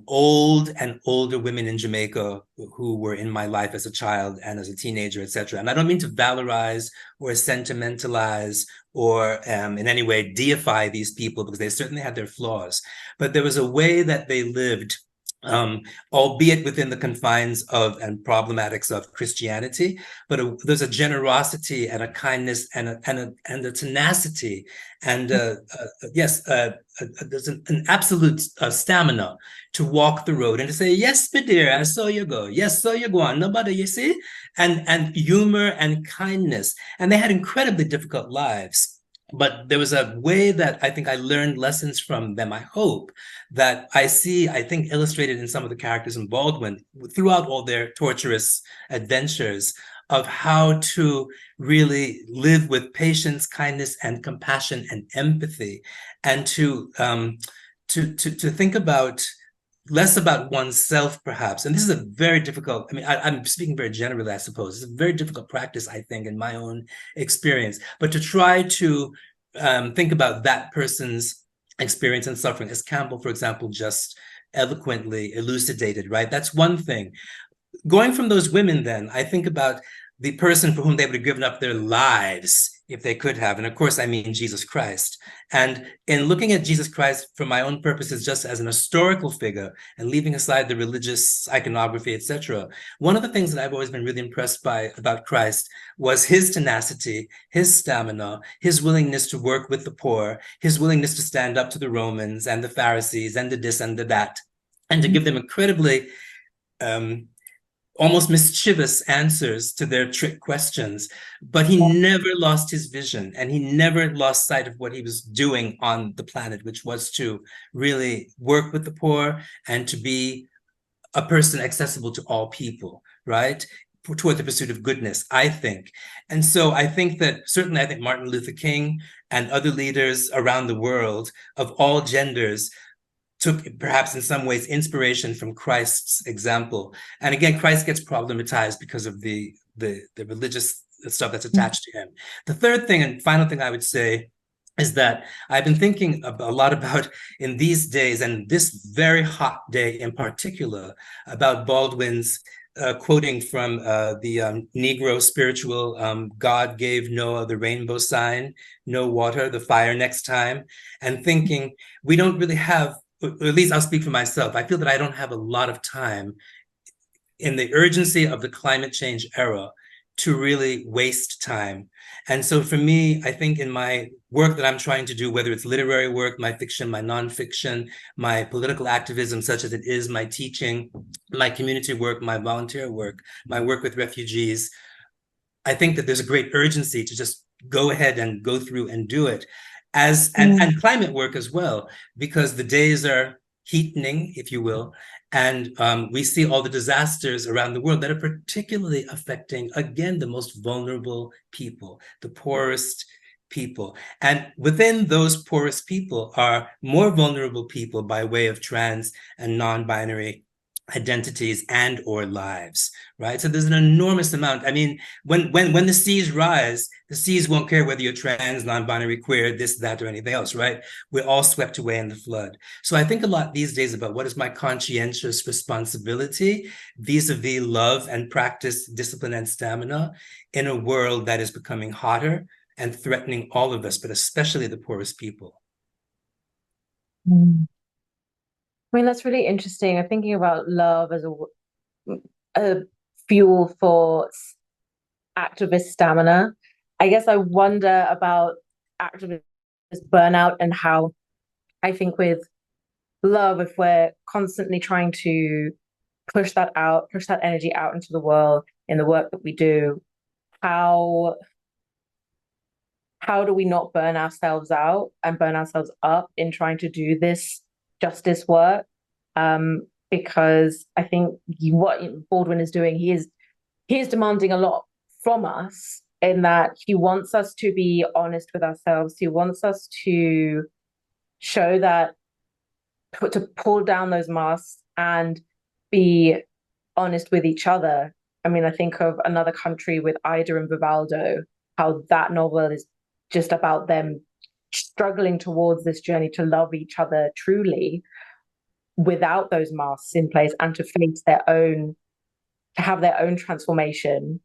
old and older women in Jamaica who were in my life as a child and as a teenager, etc. And I don't mean to valorize or sentimentalize or in any way deify these people, because they certainly had their flaws. But there was a way that they lived albeit within the confines of and problematics of Christianity, but there's a generosity and a kindness and a tenacity and there's an absolute stamina to walk the road and to say, yes, my dear, and so you go, yes, so you go on, nobody, you see, and humor and kindness, and they had incredibly difficult lives. But there was a way that I think I learned lessons from them, I hope, that I think, illustrated in some of the characters in Baldwin throughout all their torturous adventures of how to really live with patience, kindness, and compassion and empathy, and to think about less about oneself, perhaps. And this is a very difficult, I mean, I'm speaking very generally, I suppose. It's a very difficult practice, I think, in my own experience. But to try to think about that person's experience and suffering, as Campbell, for example, just eloquently elucidated, right? That's one thing. Going from those women, then, I think about the person for whom they would have given up their lives if they could have. And of course, I mean Jesus Christ. And in looking at Jesus Christ for my own purposes, just as an historical figure and leaving aside the religious iconography, etc., one of the things that I've always been really impressed by about Christ was his tenacity, his stamina, his willingness to work with the poor, his willingness to stand up to the Romans and the Pharisees and the this and the that, and to give them incredibly almost mischievous answers to their trick questions. But he never lost his vision, and he never lost sight of what he was doing on the planet, which was to really work with the poor and to be a person accessible to all people, right? Toward the pursuit of goodness, I think. And so I think that certainly, I think Martin Luther King and other leaders around the world of all genders took perhaps in some ways inspiration from Christ's example. And again, Christ gets problematized because of the religious stuff that's attached to him. The third thing and final thing I would say is that I've been thinking a lot about in these days, and this very hot day in particular, about Baldwin's quoting from the Negro spiritual, God gave Noah the rainbow sign, no water, the fire next time, and thinking we don't really have, or at least I'll speak for myself, I feel that I don't have a lot of time in the urgency of the climate change era to really waste time. And so for me, I think in my work that I'm trying to do, whether it's literary work, my fiction, my nonfiction, my political activism, such as it is, my teaching, my community work, my volunteer work, my work with refugees, I think that there's a great urgency to just go ahead and go through and do it. And climate work as well, because the days are heatening, if you will, and we see all the disasters around the world that are particularly affecting, again, the most vulnerable people, the poorest people. And within those poorest people are more vulnerable people by way of trans and non-binary identities and or lives, right? So there's an enormous amount. I mean, when the seas rise, the seas won't care whether you're trans, non-binary, queer, this, that, or anything else, right? We're all swept away in the flood. So I think a lot these days about what is my conscientious responsibility vis-a-vis love and practice, discipline and stamina in a world that is becoming hotter and threatening all of us, but especially the poorest people. I mean, that's really interesting. I'm thinking about love as a fuel for activist stamina. I guess I wonder about activist burnout and how I think with love, if we're constantly trying to push that out, push that energy out into the world in the work that we do, how do we not burn ourselves out and burn ourselves up in trying to do this justice work? Because I think what Baldwin is doing, he is demanding a lot from us in that he wants us to be honest with ourselves. He wants us to show that, to pull down those masks and be honest with each other. I mean, I think of Another Country with Ida and Vivaldo, how that novel is just about them struggling towards this journey to love each other truly without those masks in place and to face their own, to have their own transformation.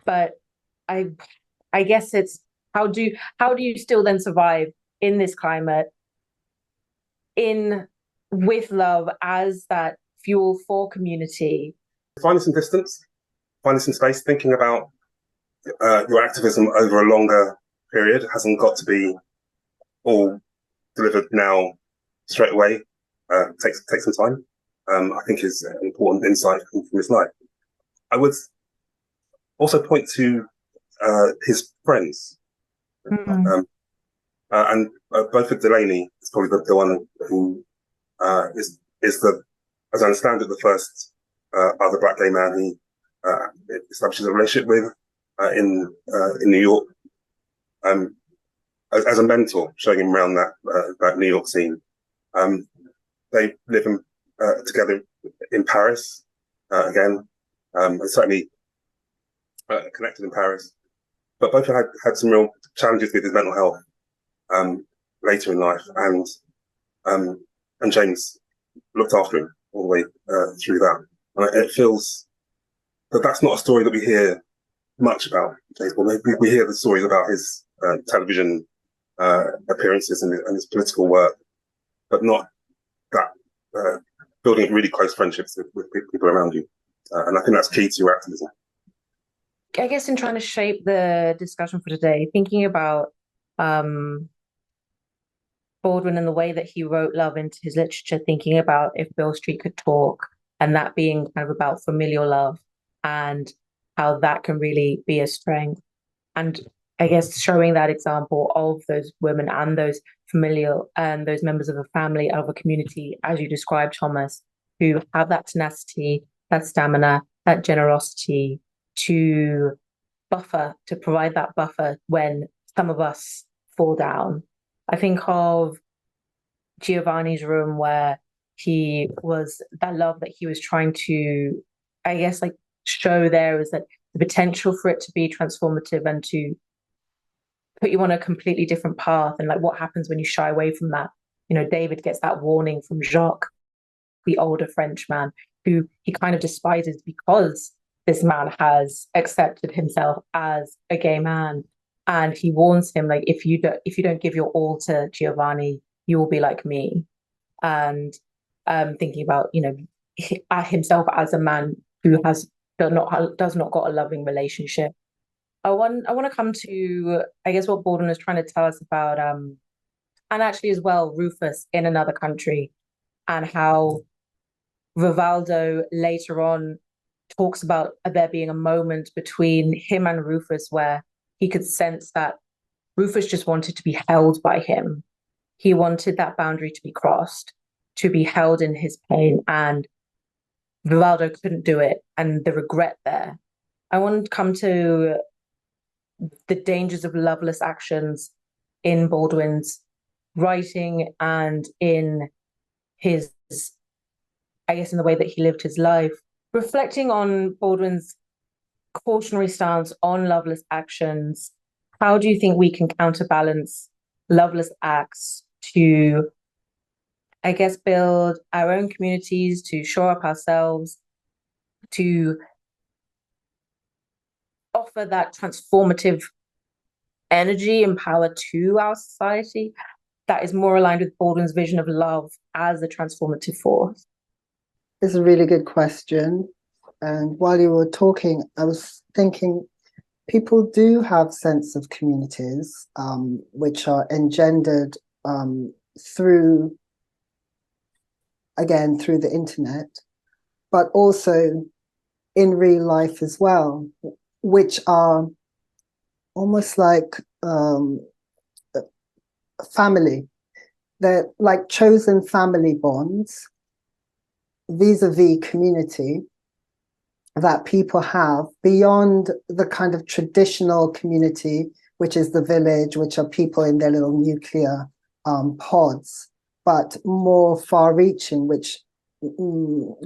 But I guess it's how do you still then survive in this climate with love as that fuel for community? Finding some distance, finding some space, thinking about your activism over a longer period. It hasn't got to be all delivered now straight away. Take some time. I think is an important insight from his life. I would also point to his friends. Mm. And both of Delaney is probably the one who is the, as I understand it, the first other black gay man he establishes a relationship with in New York, as a mentor, showing him around that New York scene. They live together in Paris again, and certainly connected in Paris. But both had some real challenges with his mental health later in life, and James looked after him all the way through that. And it feels that that's not a story that we hear much about James Baldwin. We hear the stories about his television appearances and his political work, but not that building really close friendships with people around you. And I think that's key to your activism. I guess in trying to shape the discussion for today, thinking about Baldwin and the way that he wrote love into his literature, thinking about If Beale Street Could Talk, and that being kind of about familial love and how that can really be a strength. And I guess showing that example of those women and those familial and those members of a family, of a community, as you described, Thomas, who have that tenacity, that stamina, that generosity to provide that buffer when some of us fall down. I think of Giovanni's room, where he was, that love that he was trying to, I guess, like show there is that the potential for it to be transformative and to put you on a completely different path. And like, what happens when you shy away from that? You know, David gets that warning from Jacques, the older Frenchman, who he kind of despises because this man has accepted himself as a gay man. And he warns him, like, if you don't give your all to Giovanni, you will be like me. And thinking about, you know, himself as a man who does not got a loving relationship. I want to come to, I guess, what Baldwin is trying to tell us about, and actually as well, Rufus in Another Country, and how Rivaldo later on talks about there being a moment between him and Rufus where he could sense that Rufus just wanted to be held by him. He wanted that boundary to be crossed, to be held in his pain, and Rivaldo couldn't do it, and the regret there. I want to come to the dangers of loveless actions in Baldwin's writing and in his, I guess, in the way that he lived his life. Reflecting on Baldwin's cautionary stance on loveless actions, how do you think we can counterbalance loveless acts to, I guess, build our own communities, to shore up ourselves, to offer that transformative energy and power to our society that is more aligned with Baldwin's vision of love as a transformative force? It's a really good question. And while you were talking, I was thinking people do have sense of communities, which are engendered through the internet, but also in real life as well, which are almost like family. They're like chosen family bonds vis-a-vis community that people have beyond the kind of traditional community, which is the village, which are people in their little nuclear pods, but more far-reaching, which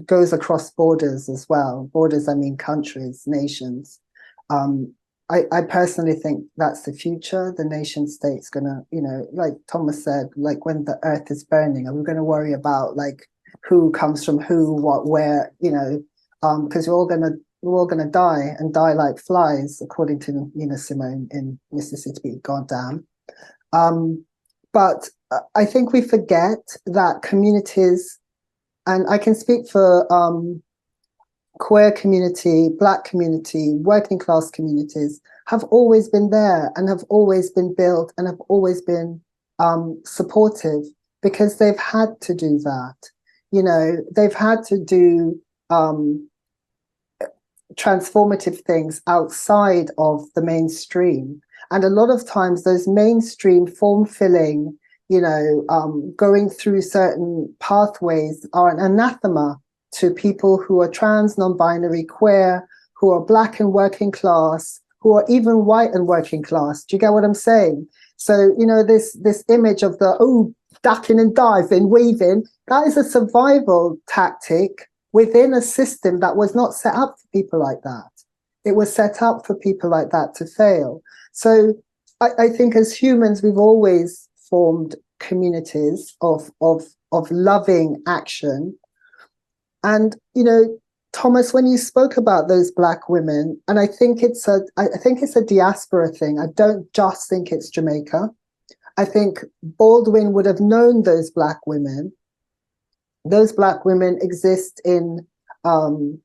goes across borders as well. Borders, I mean countries, nations. I personally think that's the future. The nation state's gonna, you know, like Thomas said, like when the earth is burning, are we gonna worry about like who comes from who, what, where, you know, because we're all gonna die and die like flies, according to Nina Simone in Mississippi, goddamn. But I think we forget that communities and I can speak for queer community, Black community, working class communities, have always been there and have always been built and have always been supportive, because they've had to do that. You know, they've had to do transformative things outside of the mainstream. And a lot of times those mainstream form-filling, you know, going through certain pathways are an anathema to people who are trans, non-binary, queer, who are Black and working class, who are even white and working class. Do you get what I'm saying? So, you know, this image of the, ducking and diving, weaving, that is a survival tactic within a system that was not set up for people like that. It was set up for people like that to fail. So I think as humans, we've always formed communities of loving action. And, you know, Thomas, when you spoke about those Black women, and I think it's a diaspora thing. I don't just think it's Jamaica. I think Baldwin would have known those Black women. Those Black women exist in, you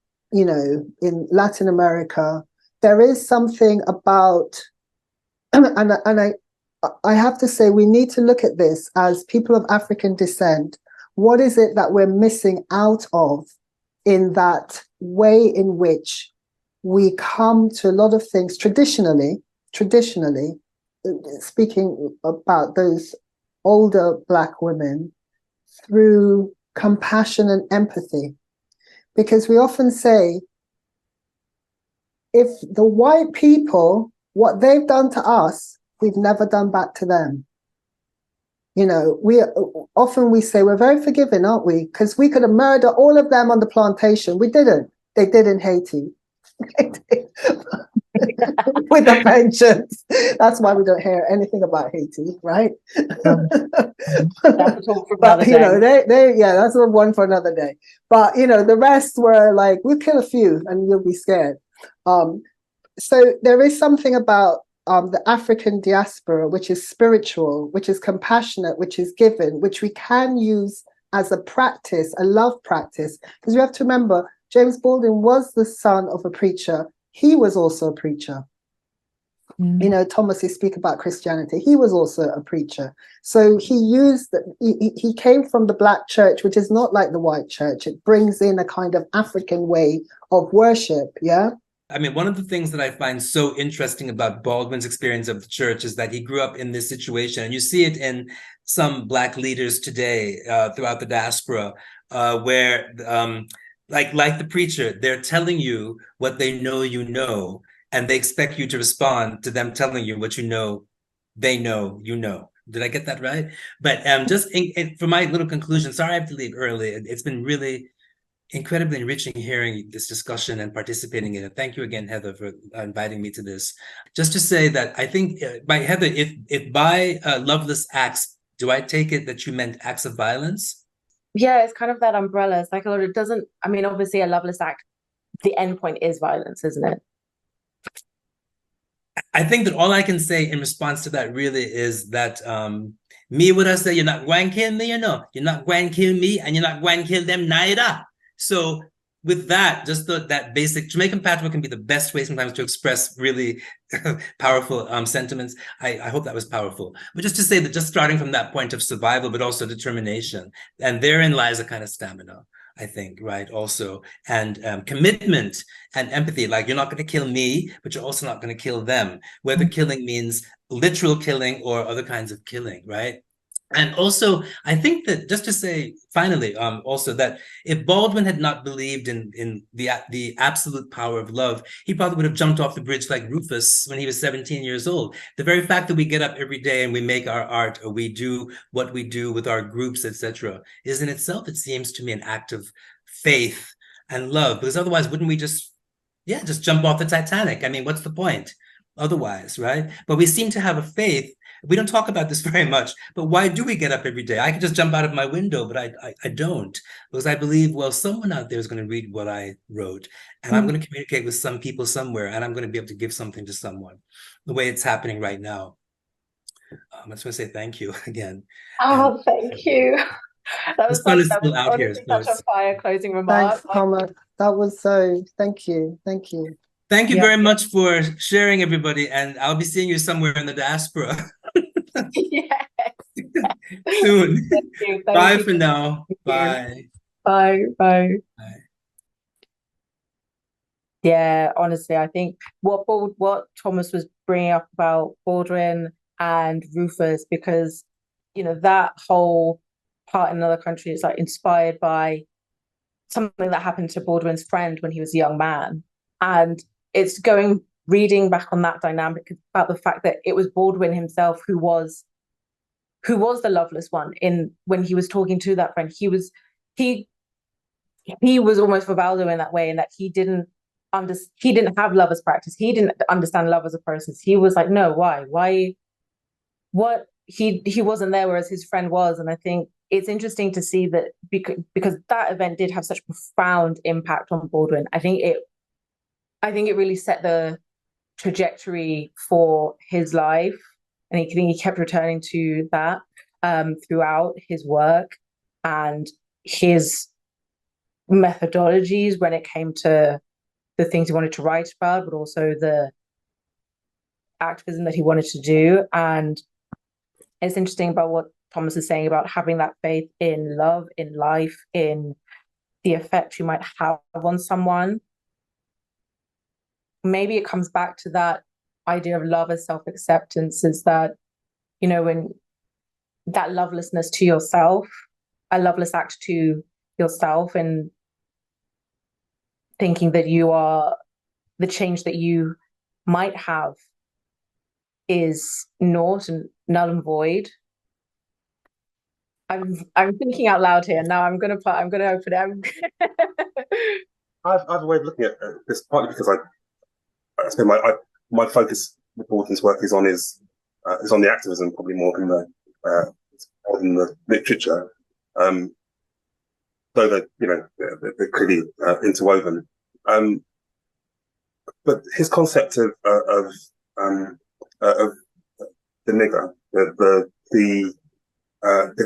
know, in Latin America. There is something about, and I have to say, we need to look at this as people of African descent. What is it that we're missing out of in that way in which we come to a lot of things traditionally, speaking about those older Black women, through compassion and empathy? Because we often say, if the white people, what they've done to us, we've never done back to them. You know, we say we're very forgiving, aren't we? Because we could have murdered all of them on the plantation. We didn't. They did in Haiti. With a vengeance. That's why we don't hear anything about Haiti, right? That's all for But another you day. know, that's one for another day. But you know, the rest were like, we'll kill a few and you'll be scared. So there is something about the African diaspora, which is spiritual, which is compassionate, which is given, which we can use as a practice, a love practice. Because you have to remember, James Baldwin was the son of a preacher. He was also a preacher. You know, Thomas, you speak about Christianity. He was also a preacher. So he came from the Black church, which is not like the white church. It brings in a kind of African way of worship, yeah? I mean, one of the things that I find so interesting about Baldwin's experience of the church is that he grew up in this situation. And you see it in some Black leaders today throughout the diaspora, where like the preacher, they're telling you what they know you know, and they expect you to respond to them telling you what you know, they know you know. Did I get that right? But just for my little conclusion, sorry I have to leave early. It's been really incredibly enriching hearing this discussion and participating in it. Thank you again, Heather, for inviting me to this. Just to say that I think by Heather, if by loveless acts, do I take it that you meant acts of violence? Yeah, it's kind of that umbrella. It's like, it doesn't, I mean, obviously a loveless act, the end point is violence, isn't it? I think that all I can say in response to that really is that me would have said, you're not going to kill me, you know, you're not going to kill me and you're not going to kill them neither. So with that, just that basic Jamaican patois can be the best way sometimes to express really powerful sentiments. I hope that was powerful. But just to say that just starting from that point of survival, but also determination, and therein lies a kind of stamina, I think, right? Also, and commitment and empathy. Like, you're not going to kill me, but you're also not going to kill them. Whether killing means literal killing or other kinds of killing, right? And also, I think that, just to say finally, also that if Baldwin had not believed in the absolute power of love, he probably would have jumped off the bridge like Rufus when he was 17 years old. The very fact that we get up every day and we make our art, or we do what we do with our groups, etc., is in itself, it seems to me, an act of faith and love. Because otherwise, wouldn't we just jump off the Titanic? I mean, what's the point otherwise, right? But we seem to have a faith. We don't talk about this very much, but why do we get up every day? I could just jump out of my window, but I don't, because I believe, well, someone out there is going to read what I wrote, and I'm going to communicate with some people somewhere, and I'm going to be able to give something to someone, the way it's happening right now. I just want to say thank you again. Oh, thank you. That The was sun is that was still out here, honestly so such a it's... fire closing remark. Thanks, Thomas. That was so, thank you. Thank you. Thank you Yeah. very much for sharing, everybody, and I'll be seeing you somewhere in the diaspora Yes. soon. Thank you. Bye You. for now. Thank you. Bye. Bye. Bye. Bye. Yeah, honestly, I think what Thomas was bringing up about Baldwin and Rufus, because that whole part in another country is like inspired by something that happened to Baldwin's friend when he was a young man, and it's reading back on that dynamic about the fact that it was Baldwin himself who was the loveless one when he was talking to that friend. He was almost Vivaldo in that way, in that he didn't have love as practice. He didn't understand love as a process. He was like, no, why, what? He wasn't there, whereas his friend was. And I think it's interesting to see that because that event did have such profound impact on Baldwin. I think it really set the trajectory for his life, and he kept returning to that throughout his work and his methodologies when it came to the things he wanted to write about, but also the activism that he wanted to do. And it's interesting about what Thomas is saying about having that faith in love, in life, in the effect you might have on someone. Maybe it comes back to that idea of love as self-acceptance, is that, when that lovelessness to yourself, a loveless act to yourself, and thinking that you are the change that you might have is naught and null and void. I'm thinking out loud here. Now I'm gonna open it. I have a way of looking at this, partly because I spend my focus with Baldwin's work is on the activism, probably more than the literature. Though they're clearly interwoven. But his concept of the nigger, the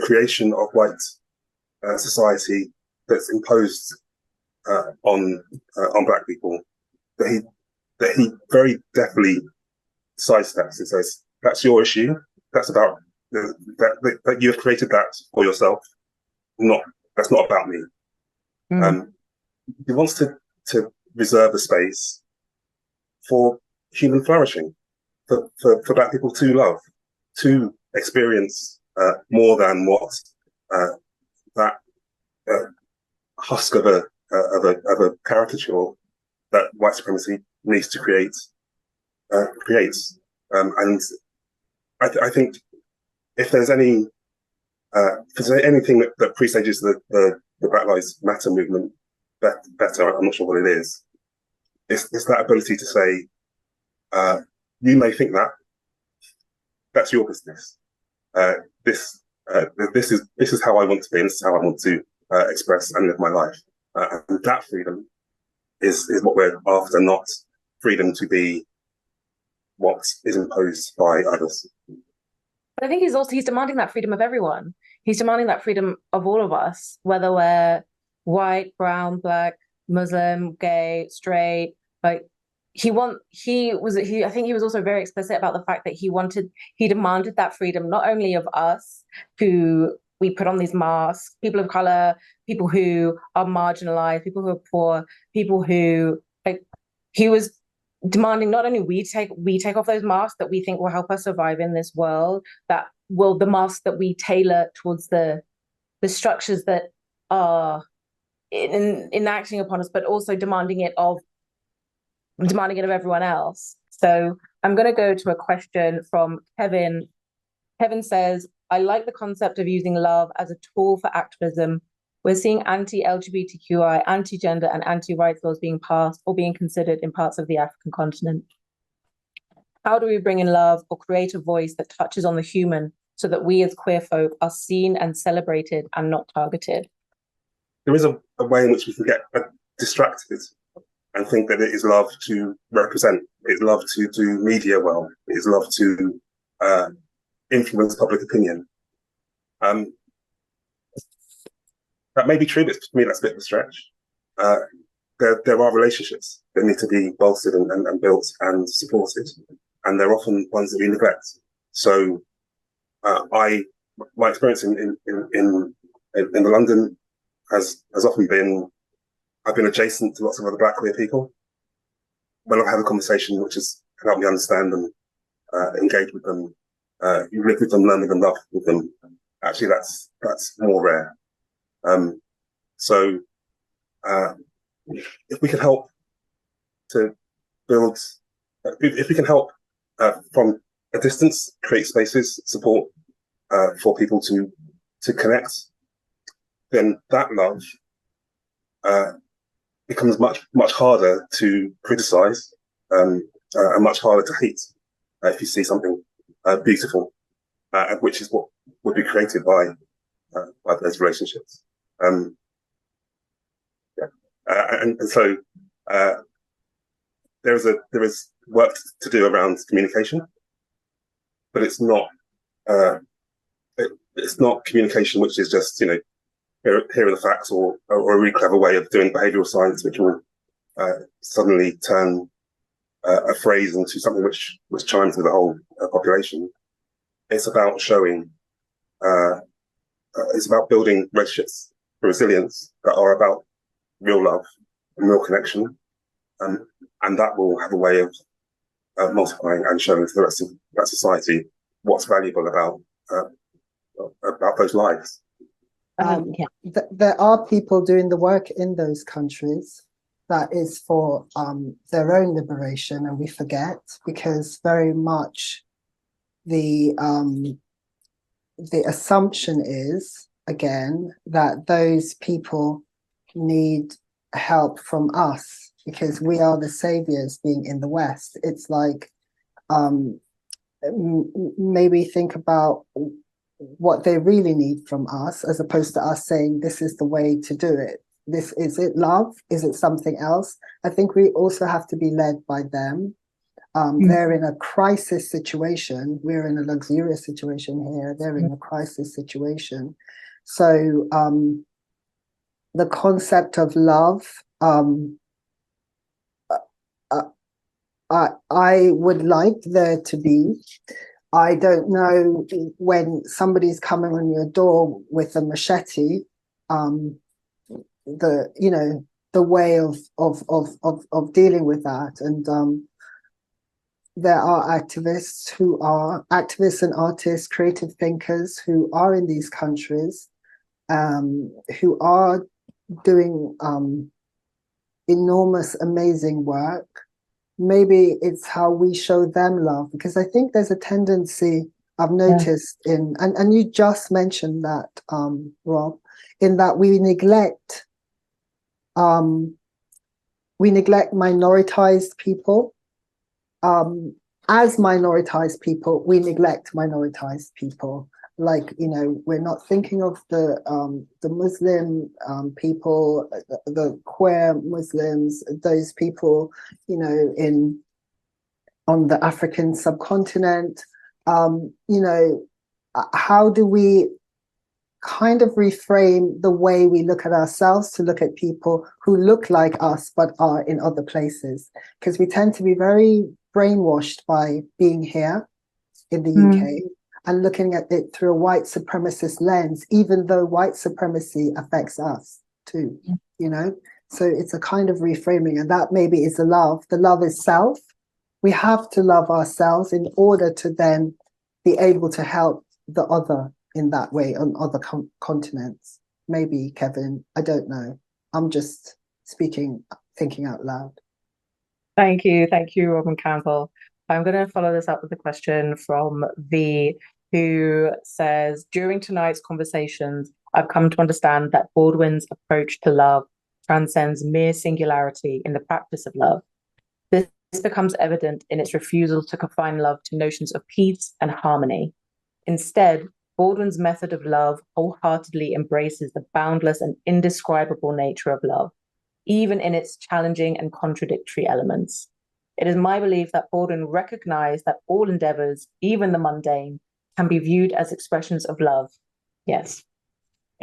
creation of white society that's imposed on black people, that he very deftly sidesteps and says, that's your issue. That's about that you have created that for yourself. That's not about me. He wants to reserve a space for human flourishing, for black people to love, to experience more than what that husk of a caricature that white supremacy needs to creates. And I think if there's anything that presages the Black Lives Matter movement better, I'm not sure what it is. It's that ability to say, you may think that's your business. This is how I want to be, and this is how I want to express and live my life. And that freedom is what we're after, not freedom to be what is imposed by others. But I think he's demanding that freedom of everyone. He's demanding that freedom of all of us, whether we're white, brown, black, Muslim, gay, straight. Like I think he was also very explicit about the fact that he demanded that freedom not only of us, who we put on these masks, people of color, people who are marginalized, people who are poor, people who he was demanding not only we take off those masks that we think will help us survive in this world, the masks that we tailor towards the structures that are enacting upon us, but also demanding it of everyone else. So I'm going to go to a question from Kevin. Kevin says, I like the concept of using love as a tool for activism. We're seeing anti-LGBTQI, anti-gender and anti-rights laws being passed or being considered in parts of the African continent. How do we bring in love or create a voice that touches on the human so that we as queer folk are seen and celebrated and not targeted? There is a way in which we can get distracted and think that it is love to represent, it's love to do media well, it is love to influence public opinion. that may be true, but for me, that's a bit of a stretch. There are relationships that need to be bolstered and built and supported, and they're often ones that we neglect. So, my experience in London has often been, I've been adjacent to lots of other Black queer people. When I've had a conversation which has helped me understand them, engage with them, live with them, learn with them, love with them, actually that's more rare. So if we can help to build, if we can help from a distance, create spaces, support for people to connect, then that love becomes much harder to criticize and much harder to hate if you see something beautiful, which is what would be created by those relationships. And so there is work to do around communication, but it's not communication which is just, you know, here are the facts, or a really clever way of doing behavioural science, which will suddenly turn a phrase into something which chimes with the whole population. It's about showing, it's about building relationships for resilience that are about real love and real connection, and that will have a way of multiplying and showing to the rest of that society what's valuable about those lives. There are people doing the work in those countries that is for their own liberation, and we forget, because very much the assumption is, again, that those people need help from us because we are the saviors being in the West. It's like maybe think about what they really need from us, as opposed to us saying this is the way to do it. Is it love? Is it something else? I think we also have to be led by them. They're in a crisis situation. We're in a luxurious situation here. They're in a crisis situation. So the concept of love, I would like there to be, I don't know, when somebody's coming on your door with a machete, the way of dealing with that. And there are activists and artists, creative thinkers who are in these countries, who are doing enormous, amazing work. Maybe it's how we show them love, because I think there's a tendency I've noticed and you just mentioned that, Rob, in that we neglect minoritized people. As minoritized people, we neglect minoritized people. Like, you know, we're not thinking of the Muslim people, the queer Muslims, those people, you know, on the African subcontinent. You know, how do we kind of reframe the way we look at ourselves to look at people who look like us but are in other places? Because we tend to be very brainwashed by being here in the UK and looking at it through a white supremacist lens, even though white supremacy affects us too, you know? So it's a kind of reframing, and that maybe is the love. The love is self. We have to love ourselves in order to then be able to help the other in that way on other continents. Maybe, Kevin, I don't know. I'm just thinking out loud. Thank you, Robin Campbell. I'm going to follow this up with a question from V, who says, during tonight's conversations, I've come to understand that Baldwin's approach to love transcends mere singularity in the practice of love. This becomes evident in its refusal to confine love to notions of peace and harmony. Instead, Baldwin's method of love wholeheartedly embraces the boundless and indescribable nature of love, even in its challenging and contradictory elements. It is my belief that Baldwin recognized that all endeavors, even the mundane, can be viewed as expressions of love. Yes.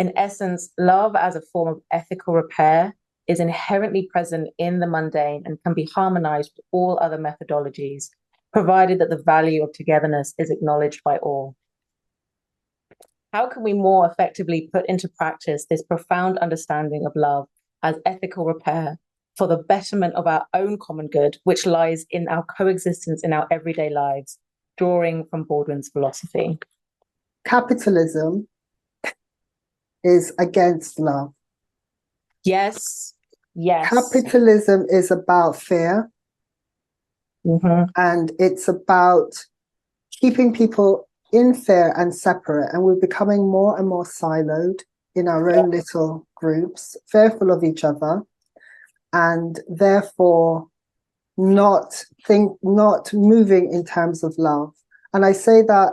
In essence, love as a form of ethical repair is inherently present in the mundane and can be harmonized with all other methodologies, provided that the value of togetherness is acknowledged by all. How can we more effectively put into practice this profound understanding of love as ethical repair for the betterment of our own common good, which lies in our coexistence in our everyday lives, drawing from Baldwin's philosophy? Capitalism is against love. Yes, yes. Capitalism is about fear, and it's about keeping people in fear and separate, and we're becoming more and more siloed in our own little groups, fearful of each other, and therefore not moving in terms of love. And I say that,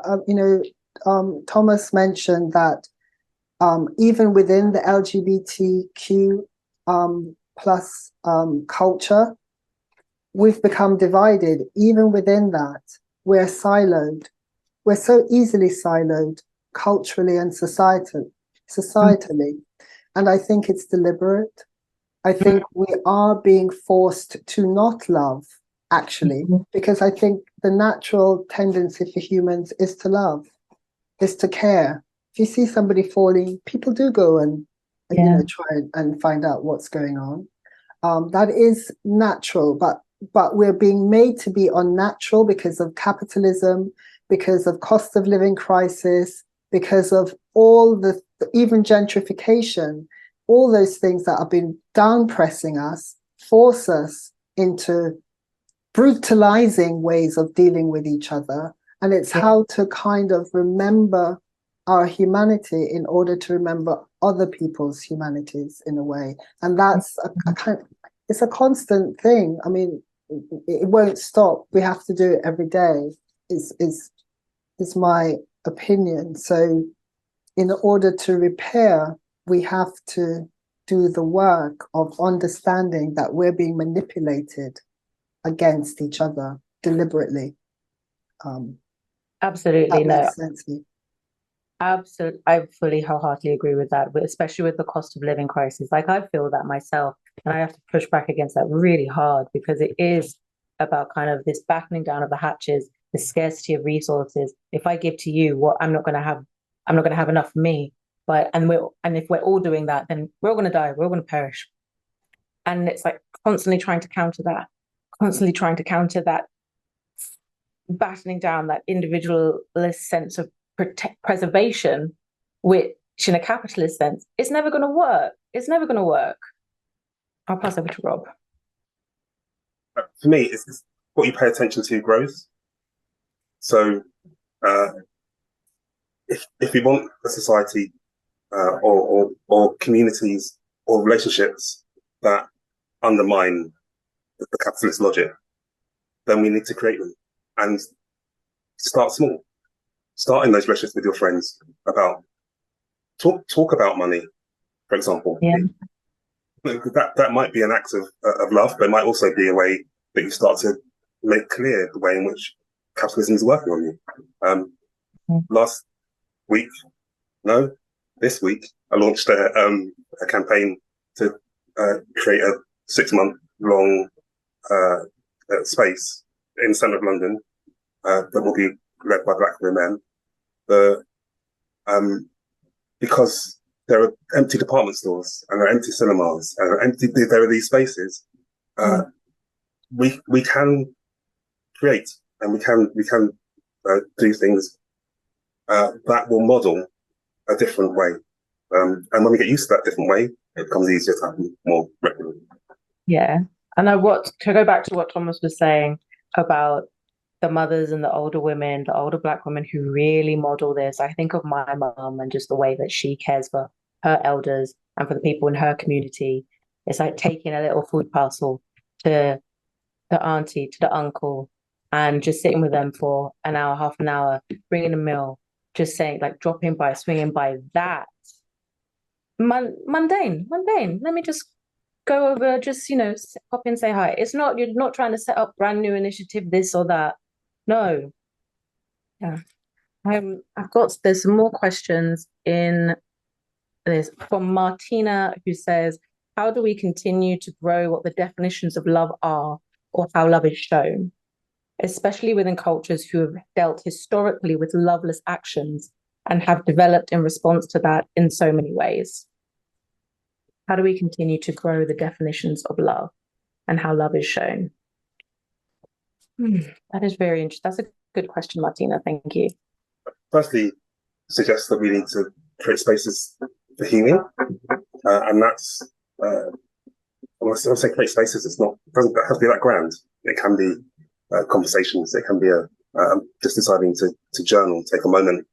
Thomas mentioned that even within the LGBTQ plus culture, we've become divided. Even within that, we're siloed. We're so easily siloed culturally and societally. And I think it's deliberate. I think we are being forced to not love, actually, because I think the natural tendency for humans is to love, is to care. If you see somebody falling, people do go and try and find out what's going on. That is natural, but we're being made to be unnatural because of capitalism, because of cost of living crisis, because of all the even gentrification, all those things that have been down pressing us, force us into brutalizing ways of dealing with each other. And it's how to kind of remember our humanity in order to remember other people's humanities in a way. And that's it's a constant thing. I mean, it won't stop. We have to do it every day, is my opinion. So in order to repair, we have to do the work of understanding that we're being manipulated against each other deliberately. Absolutely, no. Absolutely, I fully wholeheartedly agree with that, but especially with the cost of living crisis. Like, I feel that myself, and I have to push back against that really hard, because it is about kind of this battening down of the hatches, the scarcity of resources. If I give to you what I'm not going to have enough for me. And if we're all doing that, then we're all going to die. We're all going to perish. And it's like constantly trying to counter that, battening down that individualist sense of preservation, which in a capitalist sense, it's never going to work. It's never going to work. I'll pass over to Rob. For me, it's what you pay attention to grows. So if we want a society or communities or relationships that undermine the capitalist logic, then we need to create them and start small. Start in those relationships with your friends about talk about money, for example. Yeah. That might be an act of love, but it might also be a way that you start to make clear the way in which capitalism is working on you. This week, I launched a campaign to create a 6-month-long space in the centre of London that will be led by Black women. Because there are empty department stores and there are empty cinemas and there are these spaces. We can create and we can do things that will model a different way. And when we get used to that different way, it becomes easier to happen more regularly. Yeah. And to go back to what Thomas was saying about the mothers and the older women, the older Black women who really model this, I think of my mum and just the way that she cares for her elders and for the people in her community. It's like taking a little food parcel to the auntie, to the uncle, and just sitting with them for an hour, half an hour, bringing a meal, just saying, like, dropping by, swinging by. That mundane. Let me just go over, just, pop in, say hi. You're not trying to set up brand new initiative, this or that. No. Yeah. There's some more questions in there's from Martina, who says, how do we continue to grow what the definitions of love are, or how love is shown, especially within cultures who have dealt historically with loveless actions and have developed in response to that in so many ways? How do we continue to grow the definitions of love and how love is shown? That is very interesting. That's a good question, Martina. Thank you. Firstly, suggests that we need to create spaces for healing, and that's when I say create spaces, it doesn't have to be that grand. It can be conversations. It can be just deciding to journal, take a moment,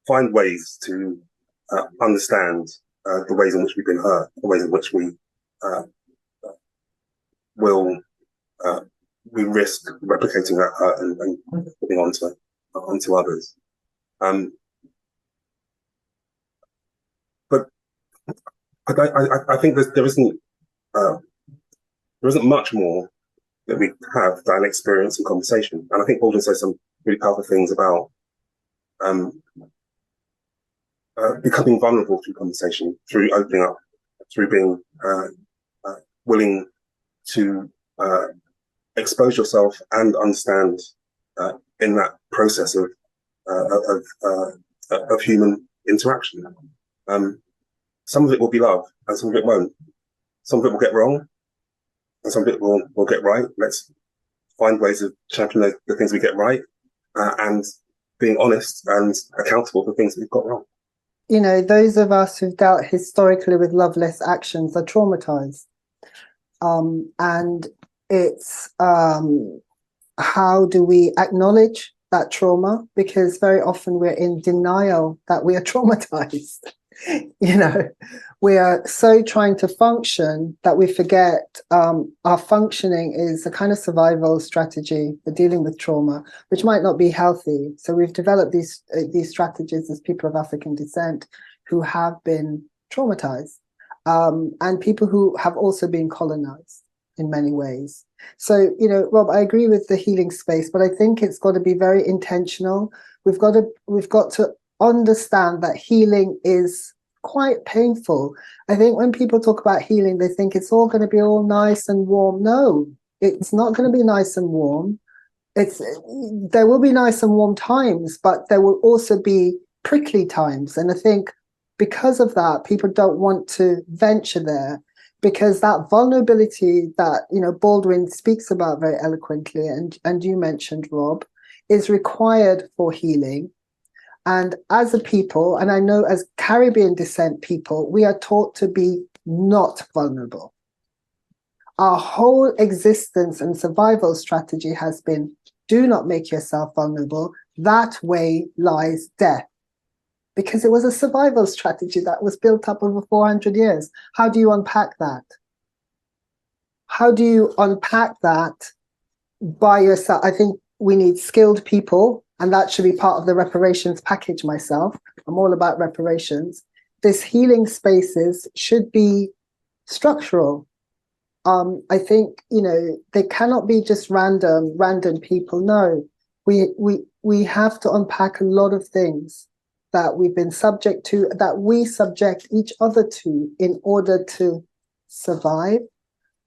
find ways to understand the ways in which we've been hurt, the ways in which we risk replicating that hurt and putting onto others. But I think there isn't much more that we have than experience and conversation. And I think Baldwin says some really powerful things about becoming vulnerable through conversation, through opening up, through being willing to expose yourself and understand in that process of human interaction. Some of it will be love, and some of it won't. Some of it will get wrong, and some of it will get right. Let's find ways of championing the things we get right, and being honest and accountable for things we've got wrong. You know, those of us who've dealt historically with loveless actions are traumatized. And it's how do we acknowledge that trauma? Because very often we're in denial that we are traumatized. You know, we are so trying to function that we forget our functioning is a kind of survival strategy for dealing with trauma, which might not be healthy. So we've developed these strategies as people of African descent who have been traumatized, and people who have also been colonized in many ways. So, you know, Rob, I agree with the healing space, but I think it's got to be very intentional. We've got to understand that healing is quite painful. I think when people talk about healing, they think it's all going to be all nice and warm. No, it's not going to be nice and warm. There will be nice and warm times, but there will also be prickly times. And I think because of that, people don't want to venture there, because that vulnerability that, you know, Baldwin speaks about very eloquently, and you mentioned, Rob, is required for healing. And as a people, and I know as Caribbean descent people, we are taught to be not vulnerable. Our whole existence and survival strategy has been, do not make yourself vulnerable. That way lies death. Because it was a survival strategy that was built up over 400 years. How do you unpack that? How do you unpack that by yourself? I think we need skilled people, and that should be part of the reparations package myself. I'm all about reparations. This healing spaces should be structural. I think, you know, they cannot be just random people. No, we have to unpack a lot of things that we've been subject to, that we subject each other to in order to survive.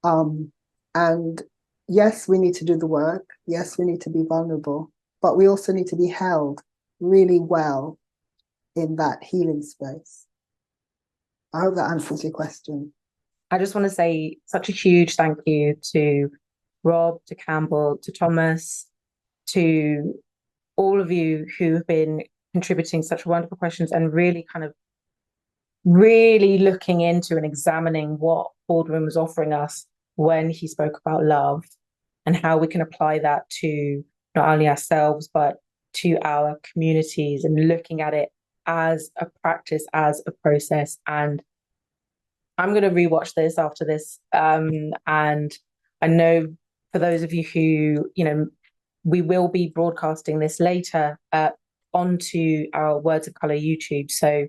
And yes, we need to do the work. Yes, we need to be vulnerable, but we also need to be held really well in that healing space. I hope that answers your question. I just want to say such a huge thank you to Rob, to Campbell, to Thomas, to all of you who have been contributing such wonderful questions and really looking into and examining what Baldwin was offering us when he spoke about love and how we can apply that to not only ourselves, but to our communities, and looking at it as a practice, as a process. And I'm going to rewatch this after this. And I know for those of you who, you know, we will be broadcasting this later onto our Words of Colour YouTube. So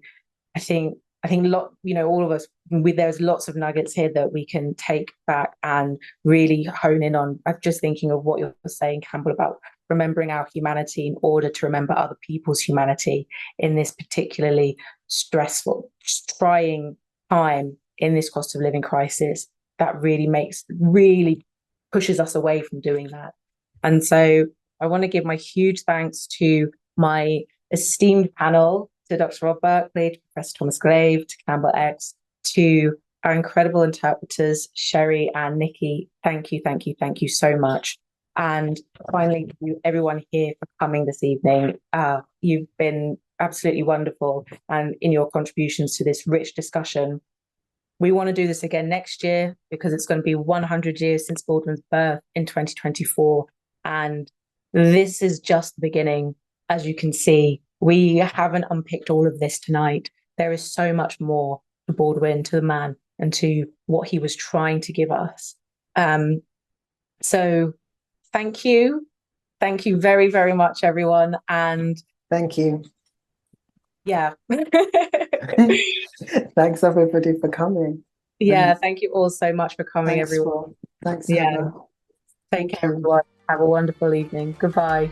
I think all of us, there's lots of nuggets here that we can take back and really hone in on. I'm just thinking of what you're saying, Campbell, about remembering our humanity in order to remember other people's humanity in this particularly stressful, trying time in this cost of living crisis, that really pushes us away from doing that. And so I want to give my huge thanks to my esteemed panel, to Dr. Rob Berkeley, to Professor Thomas Glave, to Campbell X, to our incredible interpreters, Sherry and Nikki. Thank you so much. And finally, to everyone here for coming this evening. You've been absolutely wonderful and in your contributions to this rich discussion. We want to do this again next year because it's going to be 100 years since Baldwin's birth in 2024. And this is just the beginning. As you can see, we haven't unpicked all of this tonight. There is so much more to Baldwin, to the man, and to what he was trying to give us. So thank you. Thank you very, very much, everyone. And thank you. Yeah. Thanks everybody for coming. Yeah, thank you all so much for coming, everyone. Thanks. Yeah. Take care, everyone. Have a wonderful evening. Goodbye.